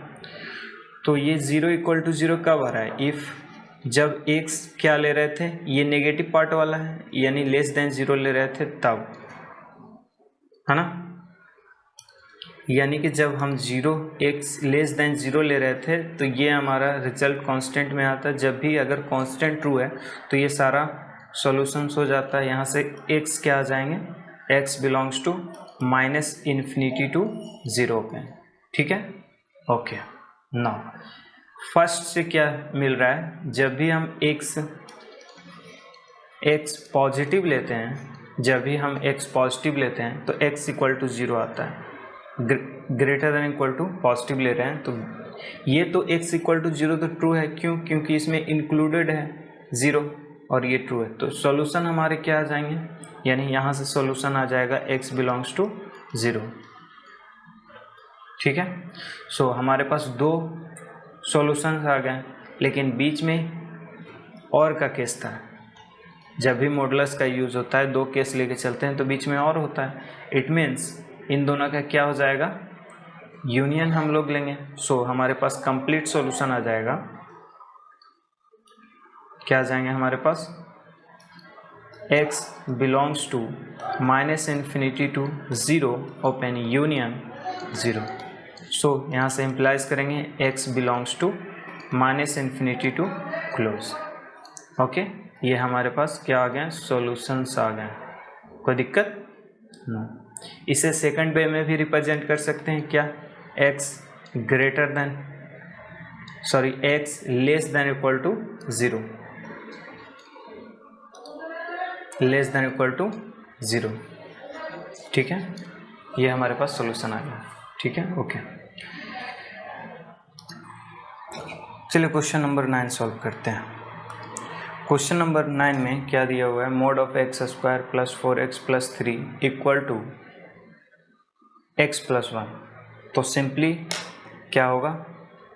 तो ये 0 इक्वल टू 0 कब आ रहा है, इफ़ जब x क्या ले रहे थे, ये नेगेटिव पार्ट वाला है यानी लेस देन 0 ले रहे थे तब, है ना। यानी कि जब हम 0x लेस देन 0 ले रहे थे तो ये हमारा रिजल्ट कांस्टेंट में आता है। जब भी अगर कांस्टेंट ट्रू है तो ये सारा सॉल्यूशंस हो जाता है। यहाँ से x क्या आ जाएंगे, x बिलोंग्स टू -∞ टू 0 पे, ठीक है, ओके। नाउ फर्स्ट से क्या मिल रहा है, जब भी हम x पॉजिटिव लेते हैं, जब भी हम x पॉजिटिव लेते हैं तो x इक्वल टू 0 आता है, greater than equal to positive ले रहे हैं तो ये तो x इक्वल टू 0 तो ट्रू है, क्यों, क्योंकि इसमें इंक्लूडेड है 0 और ये ट्रू है। तो सॉल्यूशन हमारे क्या आ जाएंगे, यानी यहाँ से सॉल्यूशन आ जाएगा x बिलोंग्स टू 0। ठीक है। सो हमारे पास दो सॉल्यूशंस आ गए, लेकिन बीच में और का केस था। जब भी मॉडुलस का यूज़ होता है दो केस लेके चलते हैं तो बीच में और होता है। इट मीन्स इन दोनों का क्या हो जाएगा, यूनियन हम लोग लेंगे। सो हमारे पास कंप्लीट सॉल्यूशन आ जाएगा। क्या आ जाएंगे हमारे पास, x belongs to -∞ to 0 open union 0। So यहाँ से इम्प्लाइज करेंगे x belongs to -∞ to close. Okay, ये हमारे पास क्या आ गया, सॉल्यूशंस आ गए। कोई दिक्कत नो। इसे सेकंड वे में भी रिप्रेजेंट कर सकते हैं, क्या, x greater than x less than equal to 0, less than equal to 0। ठीक है, ये हमारे पास सॉल्यूशन आ गया। ठीक है, ओके। चलिए क्वेश्चन नंबर 9 सॉल्व करते हैं। क्वेश्चन नंबर 9 में क्या दिया हुआ है, mod of x square plus 4x plus 3 equal to x plus 1। तो सिंपली क्या होगा,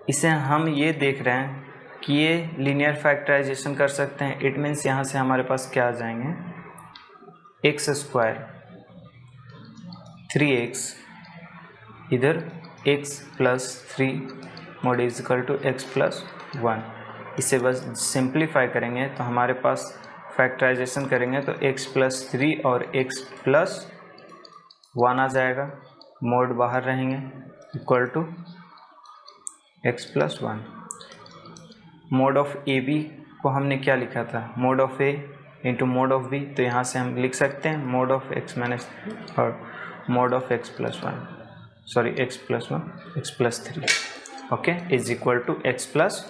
इसे हम ये देख रहे हैं कि ये लीनियर फैक्टराइजेशन कर सकते हैं। इट मीन्स यहाँ से हमारे पास क्या आ जाएंगे, x स्क्वायर 3x इधर x plus 3 mod is equal to x plus 1। इसे बस सिंप्लीफाई करेंगे तो हमारे पास फैक्टराइजेशन करेंगे तो x प्लस 3 और x प्लस 1 आ जाएगा, मोड बाहर रहेंगे, equal to x plus 1। Mod of A B को हमने क्या लिखा था, mod of A into mod of B. तो यहाँ से हम लिख सकते हैं मोड ऑफ x माइनस और mod of x plus 1, sorry x plus 1 x plus 3 okay is equal to x plus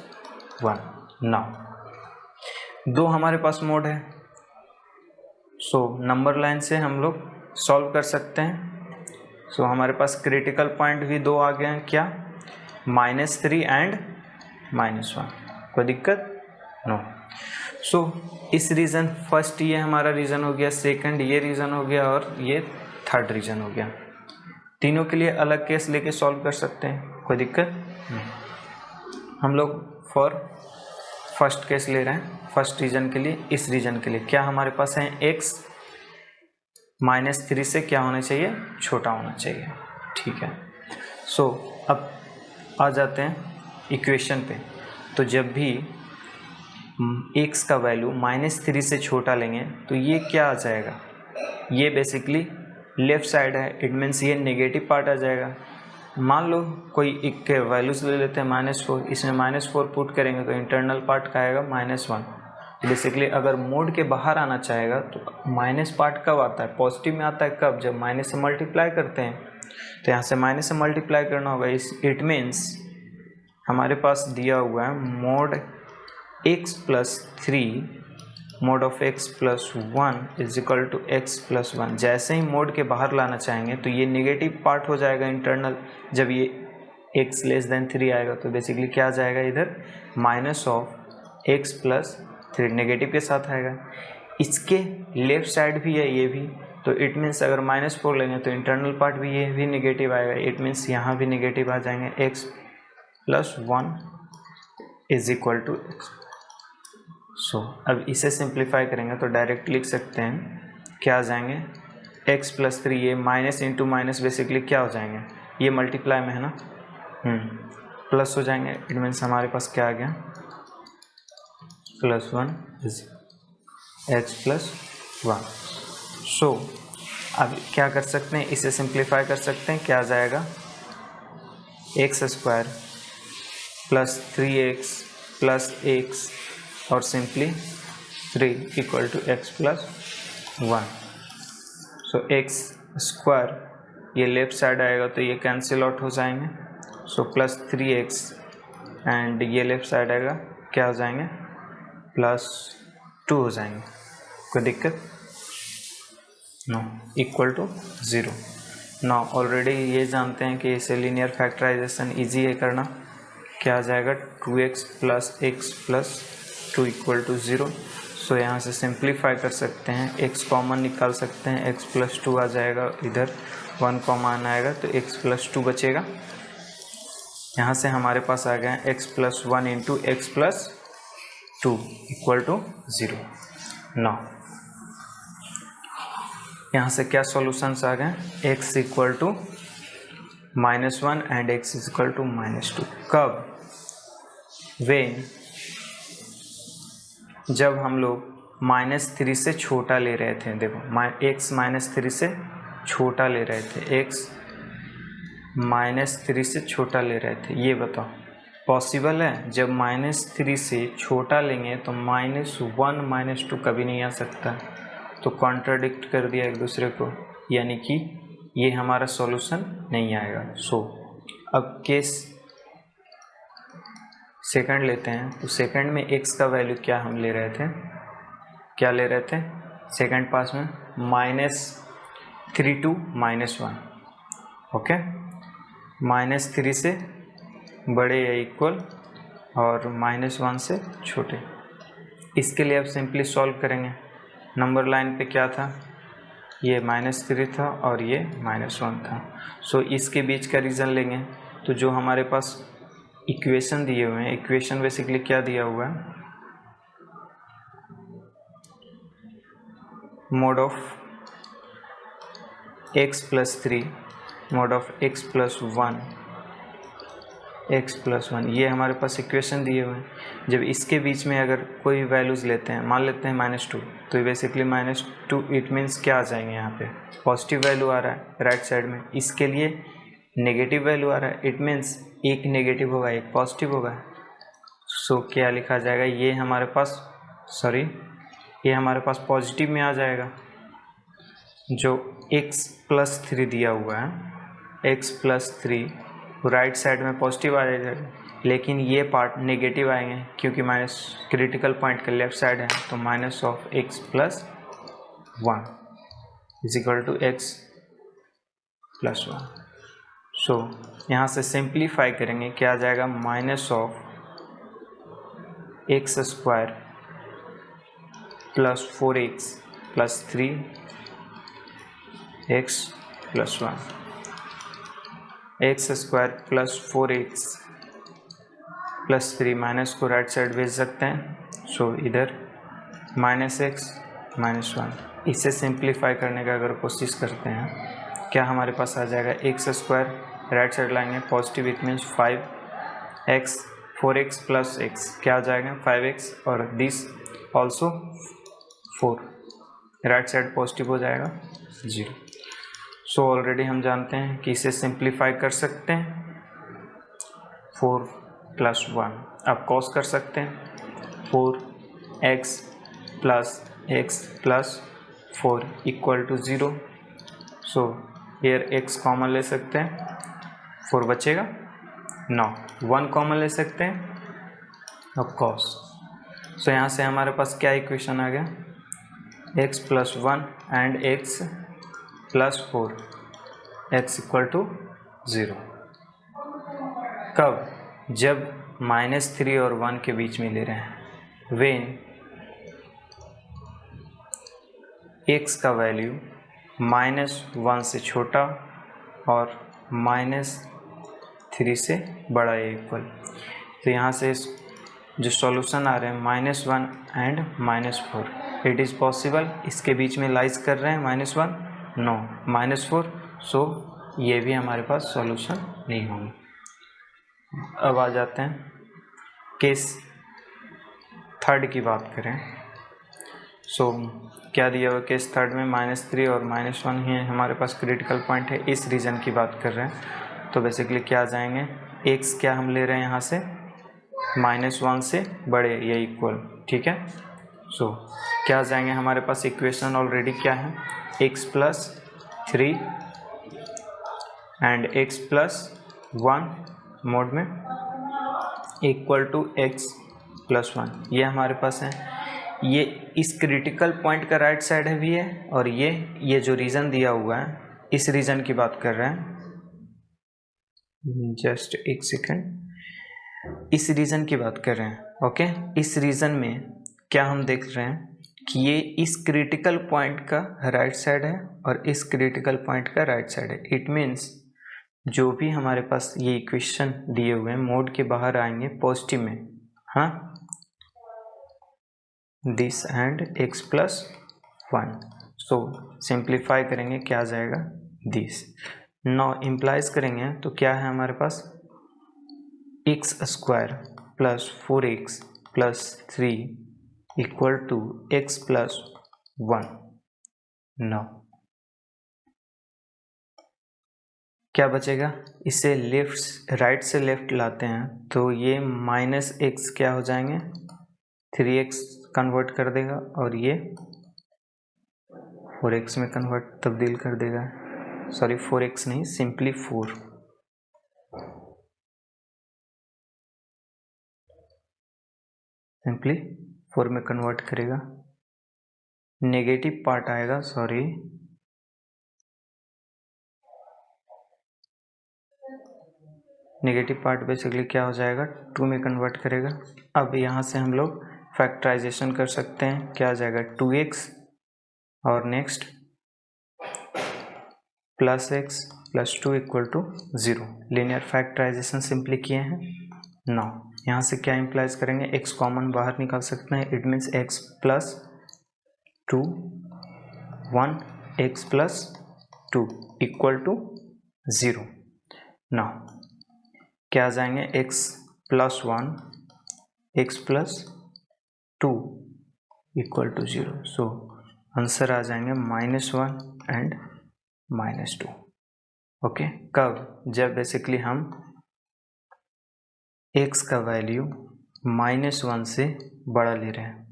1। Now दो हमारे पास मोड है, सो नंबर लाइन से हम लोग सॉल्व कर सकते हैं। सो हमारे पास क्रिटिकल पॉइंट भी दो आ गए हैं, क्या, -3 एंड -1। कोई दिक्कत नो। सो इस रीज़न फर्स्ट ये हमारा रीज़न हो गया, सेकंड ये रीज़न हो गया और ये थर्ड रीज़न हो गया। तीनों के लिए अलग केस लेके सॉल्व कर सकते हैं, कोई दिक्कत नहीं। हम लोग फॉर फर्स्ट केस ले रहे हैं, फर्स्ट रीजन के लिए। इस रीजन के लिए क्या हमारे पास है, x -3 से क्या होना चाहिए, छोटा होना चाहिए। ठीक है, सो अब आ जाते हैं इक्वेशन पे। तो जब भी x का वैल्यू -3 से छोटा लेंगे तो ये क्या आ जाएगा, ये बेसिकली लेफ्ट साइड है। इट मीन्स ये नेगेटिव पार्ट आ जाएगा। मान लो कोई एक के वैल्यूज़ ले लेते हैं -4, इसमें -4 पुट करेंगे तो इंटरनल पार्ट का आएगा -1। बेसिकली अगर मोड के बाहर आना चाहेगा तो माइनस पार्ट कब आता है, पॉजिटिव में आता है कब, जब माइनस से मल्टीप्लाई करते हैं। तो यहाँ से माइनस से मल्टीप्लाई करना होगा। इट मीन्स हमारे पास दिया हुआ है mod x plus 3 mod of x plus 1 is equal to x plus 1। जैसे ही मोड के बाहर लाना चाहेंगे तो ये नेगेटिव पार्ट हो जाएगा इंटरनल। जब ये x लेस देन 3 आएगा तो बेसिकली क्या आ जाएगा, इधर minus of x plus 3 negative के साथ आएगा। इसके लेफ्ट साइड भी है ये भी, तो इट मीन्स अगर -4 लेंगे तो इंटरनल पार्ट भी ये भी नेगेटिव आएगा। इट मीन्स यहाँ भी नेगेटिव आ जाएंगे। x plus 1 is equal to x। So अब इसे सिंप्लीफाई करेंगे तो डायरेक्ट लिख सकते हैं, क्या आ जाएंगे, x प्लस 3, ये माइनस इंटू माइनस बेसिकली क्या हो जाएंगे, ये मल्टीप्लाई में है ना, प्लस हो जाएंगे। इट मीन्स हमारे पास क्या आ गया, प्लस 1 इज x प्लस 1। सो अब क्या कर सकते हैं, इसे सिंप्लीफाई कर सकते हैं। क्या आ जाएगा, x square plus 3x plus x और simply 3 equal to x plus 1। So x square ये लेफ्ट साइड आएगा तो ये कैंसिल आउट हो जाएंगे। सो प्लस 3x एंड ये लेफ्ट साइड आएगा, क्या हो जाएंगे, प्लस 2 हो जाएंगे। कोई दिक्कत नो, इक्वल टू 0। ना ऑलरेडी ये जानते हैं कि इसे लीनियर फैक्टराइजेशन इजी है करना। क्या आ जाएगा, 2x plus x plus 2 equal to 0। So यहाँ से सिंप्लीफाई कर सकते हैं, x कॉमन निकाल सकते हैं, x प्लस 2 आ जाएगा, इधर 1 कॉमन आएगा तो x प्लस 2 बचेगा। यहाँ से हमारे पास आ गया x plus 1 into x plus 2 equal to 0। Now यहाँ से क्या सॉल्यूशंस आ गए, x equal to -1 and x equal to -2। कब, वेन, जब हम लोग -3 से छोटा ले रहे थे। देखो x -3 से छोटा ले रहे थे, x -3 से छोटा ले रहे थे। ये बताओ पॉसिबल है? जब -3 से छोटा लेंगे तो -1 -2 कभी नहीं आ सकता, तो कॉन्ट्राडिक्ट कर दिया एक दूसरे को, यानी कि ये हमारा सॉल्यूशन नहीं आएगा। सो अब केस सेकंड लेते हैं। तो सेकंड में x का वैल्यू क्या हम ले रहे थे, क्या ले रहे थे सेकंड पास में, -3 to -1। ओके, -3 से बड़े या इक्वल और -1 से छोटे। इसके लिए अब सिंपली सॉल्व करेंगे। नंबर लाइन पे क्या था, ये -3 था और ये -1 था। सो इसके बीच का रीज़न लेंगे, तो जो हमारे पास इक्वेशन दिए हुए हैं, इक्वेशन बेसिकली क्या दिया हुआ है, mod of x plus 3 mod of x plus 1 x plus 1, ये हमारे पास इक्वेशन दिए हुए हैं। जब इसके बीच में अगर कोई वैल्यूज़ लेते हैं, मान लेते हैं -2, तो बेसिकली -2 इट मीन्स क्या आ जाएंगे, यहाँ पे पॉजिटिव वैल्यू आ रहा है राइट साइड में, इसके लिए नेगेटिव वैल्यू आ रहा है, इट मीन्स एक नेगेटिव होगा एक पॉजिटिव होगा। सो क्या लिखा जाएगा, ये हमारे पास ये हमारे पास पॉजिटिव में आ जाएगा। जो x प्लस 3 दिया हुआ है, x प्लस 3 राइट साइड में पॉजिटिव आ जाएगा, लेकिन ये पार्ट नेगेटिव आएंगे क्योंकि माइनस क्रिटिकल पॉइंट का लेफ्ट साइड है, तो -(x + 1) is equal to x + 1। So यहाँ से सिंप्लीफाई करेंगे, क्या आ जाएगा, -(x² + 4x + 3x + 1) x² + 4x + 3 minus को राइट साइड भेज सकते हैं, सो इधर -x -1। इसे सिंप्लीफाई करने का अगर कोशिश करते हैं, क्या हमारे पास आ जाएगा, x² राइट साइड लाएंगे positive, it means 5x 4x + x क्या आ जाएगा 5x, और this also 4 right side positive हो जाएगा 0। सो ऑलरेडी हम जानते हैं कि इसे सिंप्लीफाई कर सकते हैं 4 + 1। अब कॉस कर सकते हैं 4x + x + 4 = 0। So here x common ले सकते हैं, 4 बचेगा, 9 1 कॉमन ले सकते हैं, अब कॉस। सो यहाँ से हमारे पास क्या इक्वेशन आ गया, x + 1 एंड x + 4 x = 0। कब, जब -3 और 1 के बीच में ले रहे हैं, वेन x का वैल्यू -1 से छोटा और -3 से बड़ा या इक्वल। तो यहाँ से जो सॉल्यूशन आ रहे हैं -1 एंड -4, इट इज़ पॉसिबल, इसके बीच में लाइज कर रहे हैं -1 नो -4, सो ये भी हमारे पास सॉल्यूशन नहीं होंगे। अब आ जाते हैं केस थर्ड की बात करें। सो क्या दिया हुआ केस थर्ड में, -3 और -1 ही हमारे पास क्रिटिकल पॉइंट है, इस रीजन की बात कर रहे हैं। तो बेसिकली क्या आ जाएंगे, x क्या हम ले रहे हैं यहाँ से, -1 से बड़े या इक्वल, ठीक है। सो क्या आ जाएंगे हमारे पास, इक्वेशन ऑलरेडी क्या है, x + 3 एंड x + 1 मोड में = x + 1, ये हमारे पास है। ये इस क्रिटिकल पॉइंट का राइट साइड है भी है, और ये जो रीजन दिया हुआ है, इस रीजन की बात कर रहे हैं, जस्ट एक सेकेंड, इस रीजन की बात कर रहे हैं। ओके, इस रीजन में क्या हम देख रहे हैं कि ये इस क्रिटिकल पॉइंट का राइट साइड है और इस क्रिटिकल पॉइंट का राइट साइड है, इट मीन्स जो भी हमारे पास ये इक्वेशन दिए हुए हैं मोड के बाहर आएंगे पॉजिटिव में, हाँ, this and x plus 1, so simplify करेंगे क्या आ जाएगा, दिस। नौ इम्प्लाइज करेंगे तो क्या है हमारे पास, x square plus 4x plus 3 equal to x plus 1। Now क्या बचेगा, इसे लेफ्ट राइट से लेफ्ट लाते हैं तो ये माइनस एक्स क्या हो जाएंगे, 3x कन्वर्ट कर देगा और ये 4x में कन्वर्ट तब्दील कर देगा, सॉरी 4x नहीं, सिंपली 4, सिंपली 4 में कन्वर्ट करेगा, नेगेटिव पार्ट आएगा, सॉरी नेगेटिव पार्ट बेसिकली क्या हो जाएगा, 2 में कन्वर्ट करेगा। अब यहाँ से हम लोग फैक्टराइजेशन कर सकते हैं, क्या आ जाएगा 2x और next plus x plus 2 equal to 0। Linear factorization simply किए हैं। नाउ यहाँ से क्या इम्प्लाइज करेंगे, x कॉमन बाहर निकाल सकते हैं, it means x plus 2 1 x plus 2 equal to 0। Now क्या आ जाएंगे, x plus 1 x plus 2 equal to 0, so answer आ जाएंगे -1 एंड -2। ओके, कब, जब बेसिकली हम x का वैल्यू -1 से बड़ा ले रहे हैं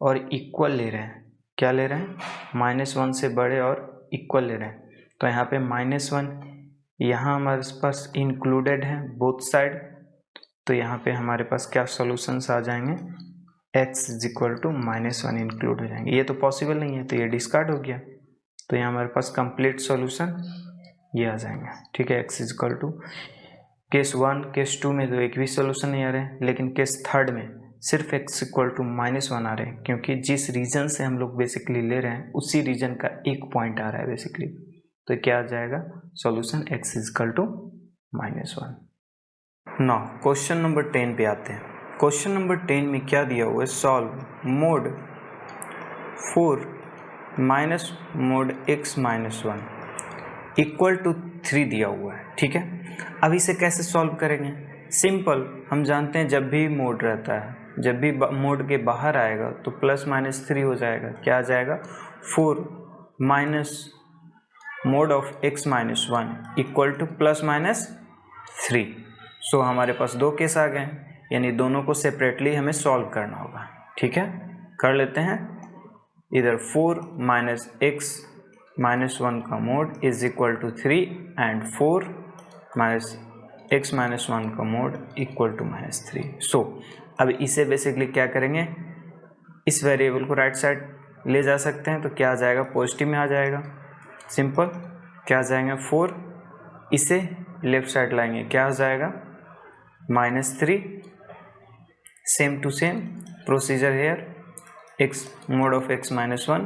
और इक्वल ले रहे हैं, क्या ले रहे हैं, -1 से बड़े और इक्वल ले रहे हैं। तो यहाँ पे -1 यहाँ हमारे पास इंक्लूडेड है बोथ साइड, तो यहाँ पे हमारे पास क्या सॉल्यूशंस आ जाएंगे, x is equal to -1 include हो जाएंगे। ये तो पॉसिबल नहीं है तो ये डिस्कार्ड हो गया, तो यहाँ हमारे पास कंप्लीट सॉल्यूशन ये आ जाएंगे। ठीक है, x is equal to case 1 case 2 में तो एक भी सॉल्यूशन नहीं आ रहे हैं, लेकिन केस थर्ड में सिर्फ x इक्वल टू -1 आ रहे हैं, क्योंकि जिस रीजन से हम लोग बेसिकली ले रहे हैं उसी रीजन का एक पॉइंट आ रहा है बेसिकली, तो क्या आ जाएगा solution x is equal to -1। Now question number 10 पे आते हैं। क्वेश्चन नंबर 10 में क्या दिया हुआ है, solve mod 4 minus mod x minus 1 equal to 3 दिया हुआ है। ठीक है, अब इसे कैसे सॉल्व करेंगे, सिंपल, हम जानते हैं जब भी मोड रहता है, जब भी मोड के बाहर आएगा तो +-3 हो जाएगा, क्या आ जाएगा 4 minus mod of x minus 1 equal to +-3। So हमारे पास दो केस आ गए, यानी दोनों को सेपरेटली हमें सॉल्व करना होगा। ठीक है, कर लेते हैं। इधर 4 माइनस x माइनस 1 का mod is equal to 3 and 4 minus x minus 1 का मोड इक्वल टू -3। सो अब इसे बेसिकली क्या करेंगे, इस वेरिएबल को राइट साइड ले जा सकते हैं, तो क्या आ जाएगा, पॉजिटिव में आ जाएगा, सिंपल, क्या आ जाएगा 4, इसे लेफ्ट साइड लाएंगे, क्या हो जाएगा -3, same to same procedure here, x mode of x minus 1,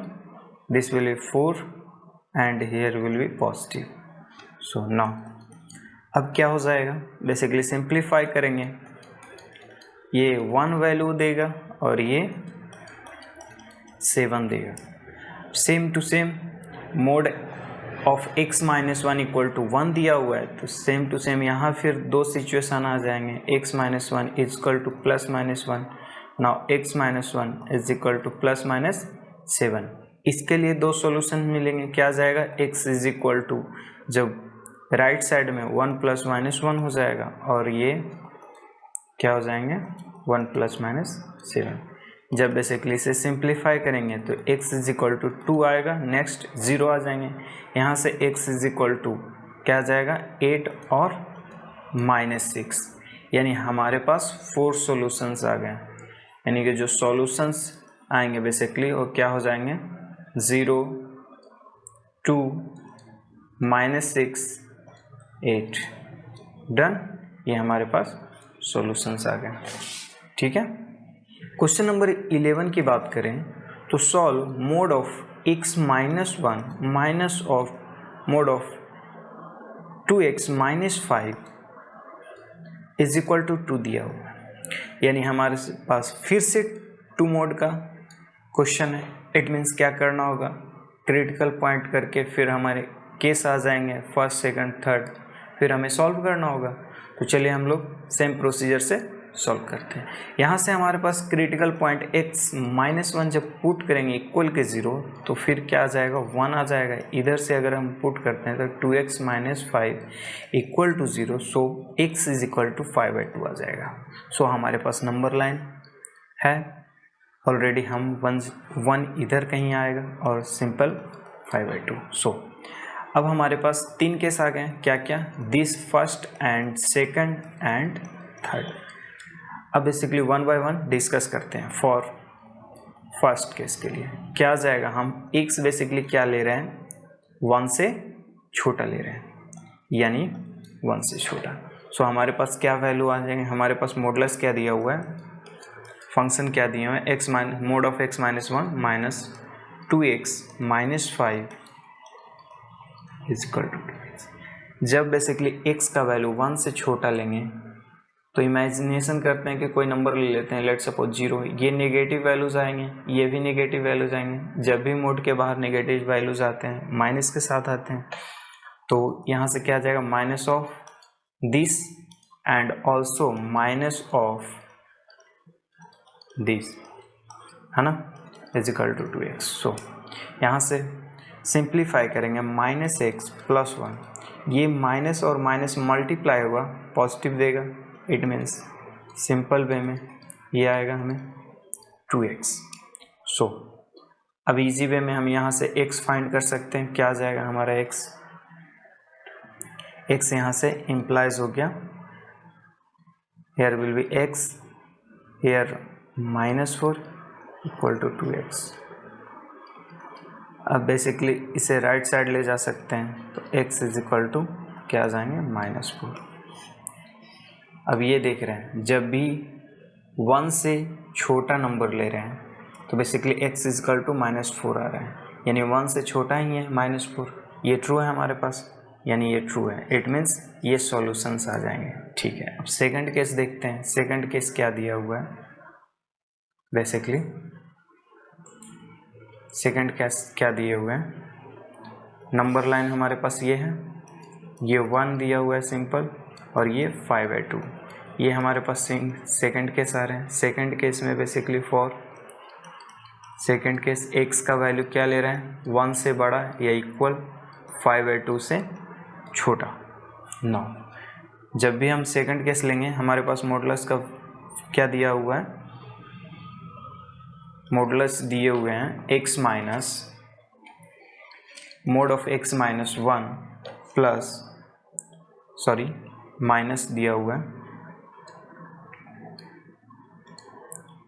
this will be 4 and here will be positive. So now अब क्या हो जाएगा, बेसिकली सिंप्लीफाई करेंगे, ये 1 वैल्यू देगा और ये 7 देगा, same to same mod of x minus 1 equal to 1 दिया हुआ है, तो सेम टू सेम यहाँ फिर दो सिचुएशन आ जाएंगे, x minus 1 is equal to +-1, now x minus 1 is equal to +-7। इसके लिए दो सॉल्यूशन मिलेंगे, क्या आ जाएगा, x इज इक्वल टू, जब राइट साइड में 1 + -1 हो जाएगा और ये क्या हो जाएंगे 1 + -7। जब बेसिकली इसे सिंप्लीफाई करेंगे तो x इज इक्वल टू 2 आएगा, नेक्स्ट 0 आ जाएंगे, यहाँ से x इज इक्वल टू क्या आ जाएगा 8 और -6, यानी हमारे पास 4 सॉल्यूशंस आ गए, यानी कि जो सॉल्यूशंस आएंगे बेसिकली वो क्या हो जाएंगे 0 2 -6 8 डन, ये हमारे पास सॉल्यूशंस आ गए। ठीक है, क्वेश्चन नंबर 11 की बात करें तो solve mod of x minus 1 minus of mod of 2x minus 5 is equal to 2 दिया हुआ है, यानी हमारे पास फिर से 2 मोड का क्वेश्चन है। इट मीन्स क्या करना होगा, क्रिटिकल पॉइंट करके फिर हमारे केस आ जाएंगे फर्स्ट, सेकंड, थर्ड, फिर हमें सॉल्व करना होगा। तो चलिए हम लोग सेम प्रोसीजर से सॉल्व करते हैं। यहाँ से हमारे पास क्रिटिकल पॉइंट x माइनस 1 जब पुट करेंगे इक्वल के 0 तो फिर क्या आ जाएगा, 1 आ जाएगा। इधर से अगर हम पुट करते हैं तो 2x minus 5 equal to 0, so x is equal to 5/2 आ जाएगा। सो हमारे पास नंबर लाइन है ऑलरेडी, हम 1 इधर कहीं आएगा और सिंपल 5/2। सो अब हमारे पास 3 केस आ गए, क्या क्या, this first and second and third. अब बेसिकली 1 बाय 1 डिस्कस करते हैं। फॉर फर्स्ट केस के लिए क्या आ जाएगा, हम x बेसिकली क्या ले रहे हैं, 1 से छोटा ले रहे हैं, यानी 1 से छोटा। सो हमारे पास क्या वैल्यू आ जाएंगे, हमारे पास मॉडुलस क्या दिया हुआ है, फंक्शन क्या दिया हुआ है, x minus mod of x minus 1 minus 2x minus 5 is equal to 2x। जब बेसिकली x का वैल्यू 1 से छोटा लेंगे तो इमेजिनेशन करते हैं कि कोई नंबर ले लेते हैं, लेट सपोज 0, ये नेगेटिव वैल्यूज़ आएंगे, ये भी नेगेटिव वैल्यूज़ आएंगे। जब भी मोड के बाहर नेगेटिव वैल्यूज़ आते हैं माइनस के साथ आते हैं, तो यहाँ से क्या आ जाएगा, minus of this and also minus of this, है ना, is equal to 2x। So यहाँ से सिंप्लीफाई करेंगे, माइनस एक्स प्लस 1, ये माइनस और माइनस मल्टीप्लाई हुआ, पॉजिटिव देगा। इट मीन्स सिंपल वे में ये आएगा हमें 2x। सो अब इजी वे में हम यहाँ से x फाइंड कर सकते हैं, क्या आ जाएगा हमारा x यहाँ से इम्प्लाइज हो गया, here will be x, here -4 equal to 2x। अब बेसिकली इसे राइट साइड ले जा सकते हैं, तो x इज इक्वल टू क्या आ जाएंगे, -4। अब ये देख रहे हैं, जब भी 1 से छोटा नंबर ले रहे हैं तो basically x is equal to -4 आ रहा है, यानी 1 से छोटा ही है -4। ये ट्रू है हमारे पास, यानी ये ट्रू है। इट मीन्स ये सॉल्यूशंस आ जाएंगे। ठीक है, अब सेकंड केस देखते हैं। सेकंड केस क्या दिया हुआ है, बेसिकली सेकंड केस क्या दिए हुए हैं, नंबर लाइन हमारे पास ये है, ये 1 दिया हुआ है सिंपल, और ये 5/2। ये हमारे पास सेकंड केस आ रहे हैं। सेकंड केस में basically for second case x का वैल्यू क्या ले रहे हैं, 1 से बड़ा या इक्वल, 5/2 से छोटा। 9 जब भी हम सेकंड केस लेंगे हमारे पास मॉडुलस का क्या दिया हुआ है, मॉडुलस दिए हुए हैं x minus mod of x minus 1 plus minus दिया हुआ है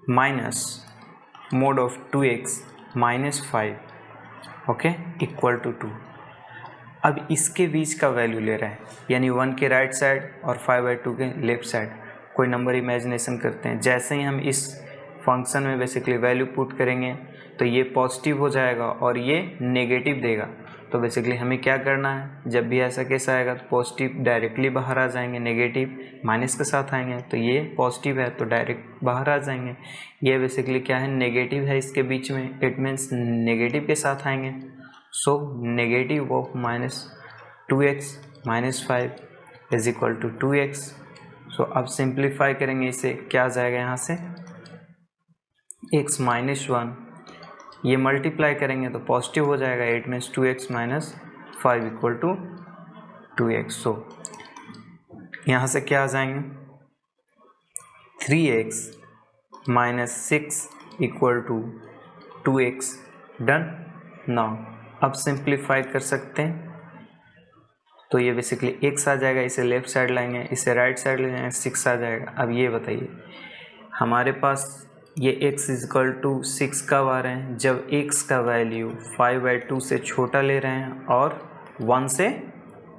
minus mod of 2x minus 5, okay, equal to 2। अब इसके बीच का वैल्यू ले रहे हैं, यानी 1 के राइट साइड और 5/2 के लेफ्ट साइड कोई नंबर इमेजिनेशन करते हैं। जैसे ही हम इस फंक्शन में बेसिकली वैल्यू पुट करेंगे तो ये पॉजिटिव हो जाएगा और ये नेगेटिव देगा। तो बेसिकली हमें क्या करना है, जब भी ऐसा केस आएगा तो पॉजिटिव डायरेक्टली बाहर आ जाएंगे, नेगेटिव माइनस के साथ आएंगे, तो ये पॉजिटिव है तो डायरेक्ट बाहर आ जाएंगे। ये बेसिकली क्या है, नेगेटिव है इसके बीच में, इट मीन्स नेगेटिव के साथ आएंगे। So negative of -2x minus 5 is equal to 2x। So अब सिंप्लीफाई करेंगे इसे, क्या आ जाएगा यहाँ से, x माइनस 1, ये मल्टीप्लाई करेंगे तो पॉजिटिव हो जाएगा, it means 2x minus 5 equal to 2x। So यहाँ से क्या आ जाएंगे, 3x minus 6 equal to 2x। Done. Now अब सिंप्लीफाई कर सकते हैं तो ये बेसिकली x आ जाएगा, इसे लेफ्ट साइड लाएंगे, इसे राइट साइड ले जाएंगे, 6 आ जाएगा। अब ये बताइए हमारे पास ये x इज इक्वल टू 6 कब आ रहे हैं, जब x का वैल्यू 5/2 से छोटा ले रहे हैं और 1 से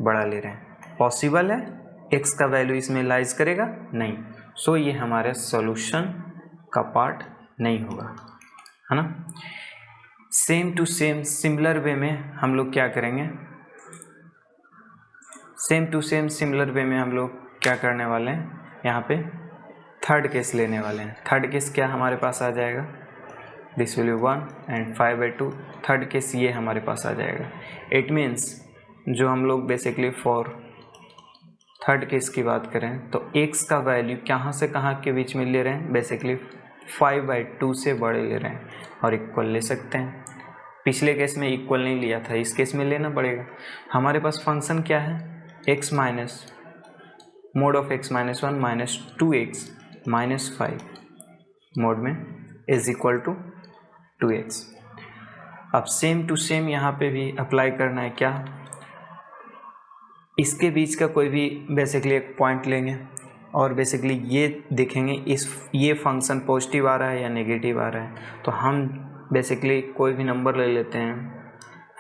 बड़ा ले रहे हैं। पॉसिबल है x का वैल्यू इसमें लाइज करेगा, नहीं। सो ये हमारे सॉल्यूशन का पार्ट नहीं होगा, है ना। Same to same similar way में हम लोग क्या करेंगे, same to same similar way में हम लोग क्या करने वाले हैं, यहाँ पे थर्ड केस लेने वाले हैं। थर्ड केस क्या हमारे पास आ जाएगा, this will be 1 and 5/2। Third case ये हमारे पास आ जाएगा। इट मीन्स जो हम लोग बेसिकली फॉर थर्ड केस की बात करें तो x का वैल्यू कहाँ से कहाँ के बीच में ले रहे हैं, बेसिकली 5/2 से बड़े ले रहे हैं और इक्वल ले सकते हैं। पिछले केस में इक्वल नहीं लिया था, इस केस में लेना पड़ेगा। हमारे पास फंक्शन क्या है, x minus mod of x minus 1 minus 2x minus 5 mode में इज इक्वल टू 2x। अब सेम टू सेम यहाँ पे भी अप्लाई करना है। क्या, इसके बीच का कोई भी बेसिकली एक पॉइंट लेंगे और बेसिकली ये देखेंगे ये फंक्शन पॉजिटिव आ रहा है या नेगेटिव आ रहा है। तो हम बेसिकली कोई भी नंबर ले लेते हैं,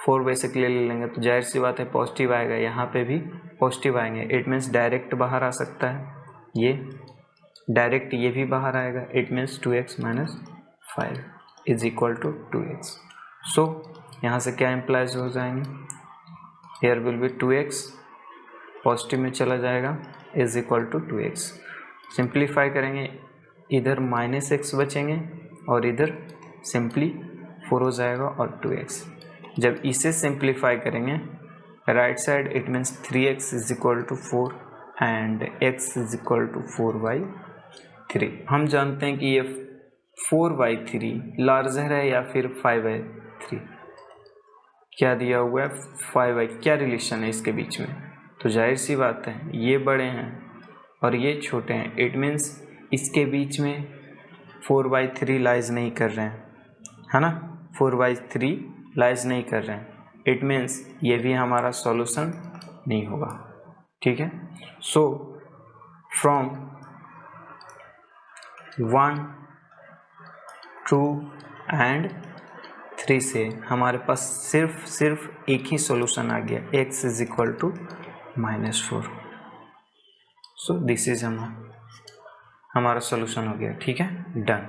4 बेसिकली ले लेंगे तो जाहिर सी बात है पॉजिटिव आएगा, यहाँ पे भी पॉजिटिव आएंगे। इट मीन्स डायरेक्ट बाहर आ सकता है, ये डायरेक्ट ये भी बाहर आएगा। It means 2x minus 5 is equal to 2x। So यहाँ से क्या इम्प्लाइज हो जाएंगे, hair will B 2x positive में चला जाएगा is equal to 2x। Simplify करेंगे, इधर -x बचेंगे और इधर सिंपली 4 हो जाएगा और 2x। जब इसे सिंप्लीफाई करेंगे right side, it means 3x is equal to 4 and x is equal to 4/3। हम जानते हैं कि ये 4/3 लार्जर है या फिर 5/3। क्या दिया हुआ है, 5/, क्या रिलेशन है इसके बीच में, तो जाहिर सी बात है ये बड़े हैं और ये छोटे हैं। इट मीन्स इसके बीच में 4/3 लाइज नहीं कर रहे हैं, है ना, 4/3 लाइज नहीं कर रहे हैं। इट मीन्स ये भी हमारा सॉल्यूशन नहीं होगा। ठीक है, सो फ्रॉम 1, 2 एंड 3 से हमारे पास सिर्फ एक ही सॉल्यूशन आ गया, x is equal to -4। So this is हमारा सॉल्यूशन हो गया। ठीक है, डन।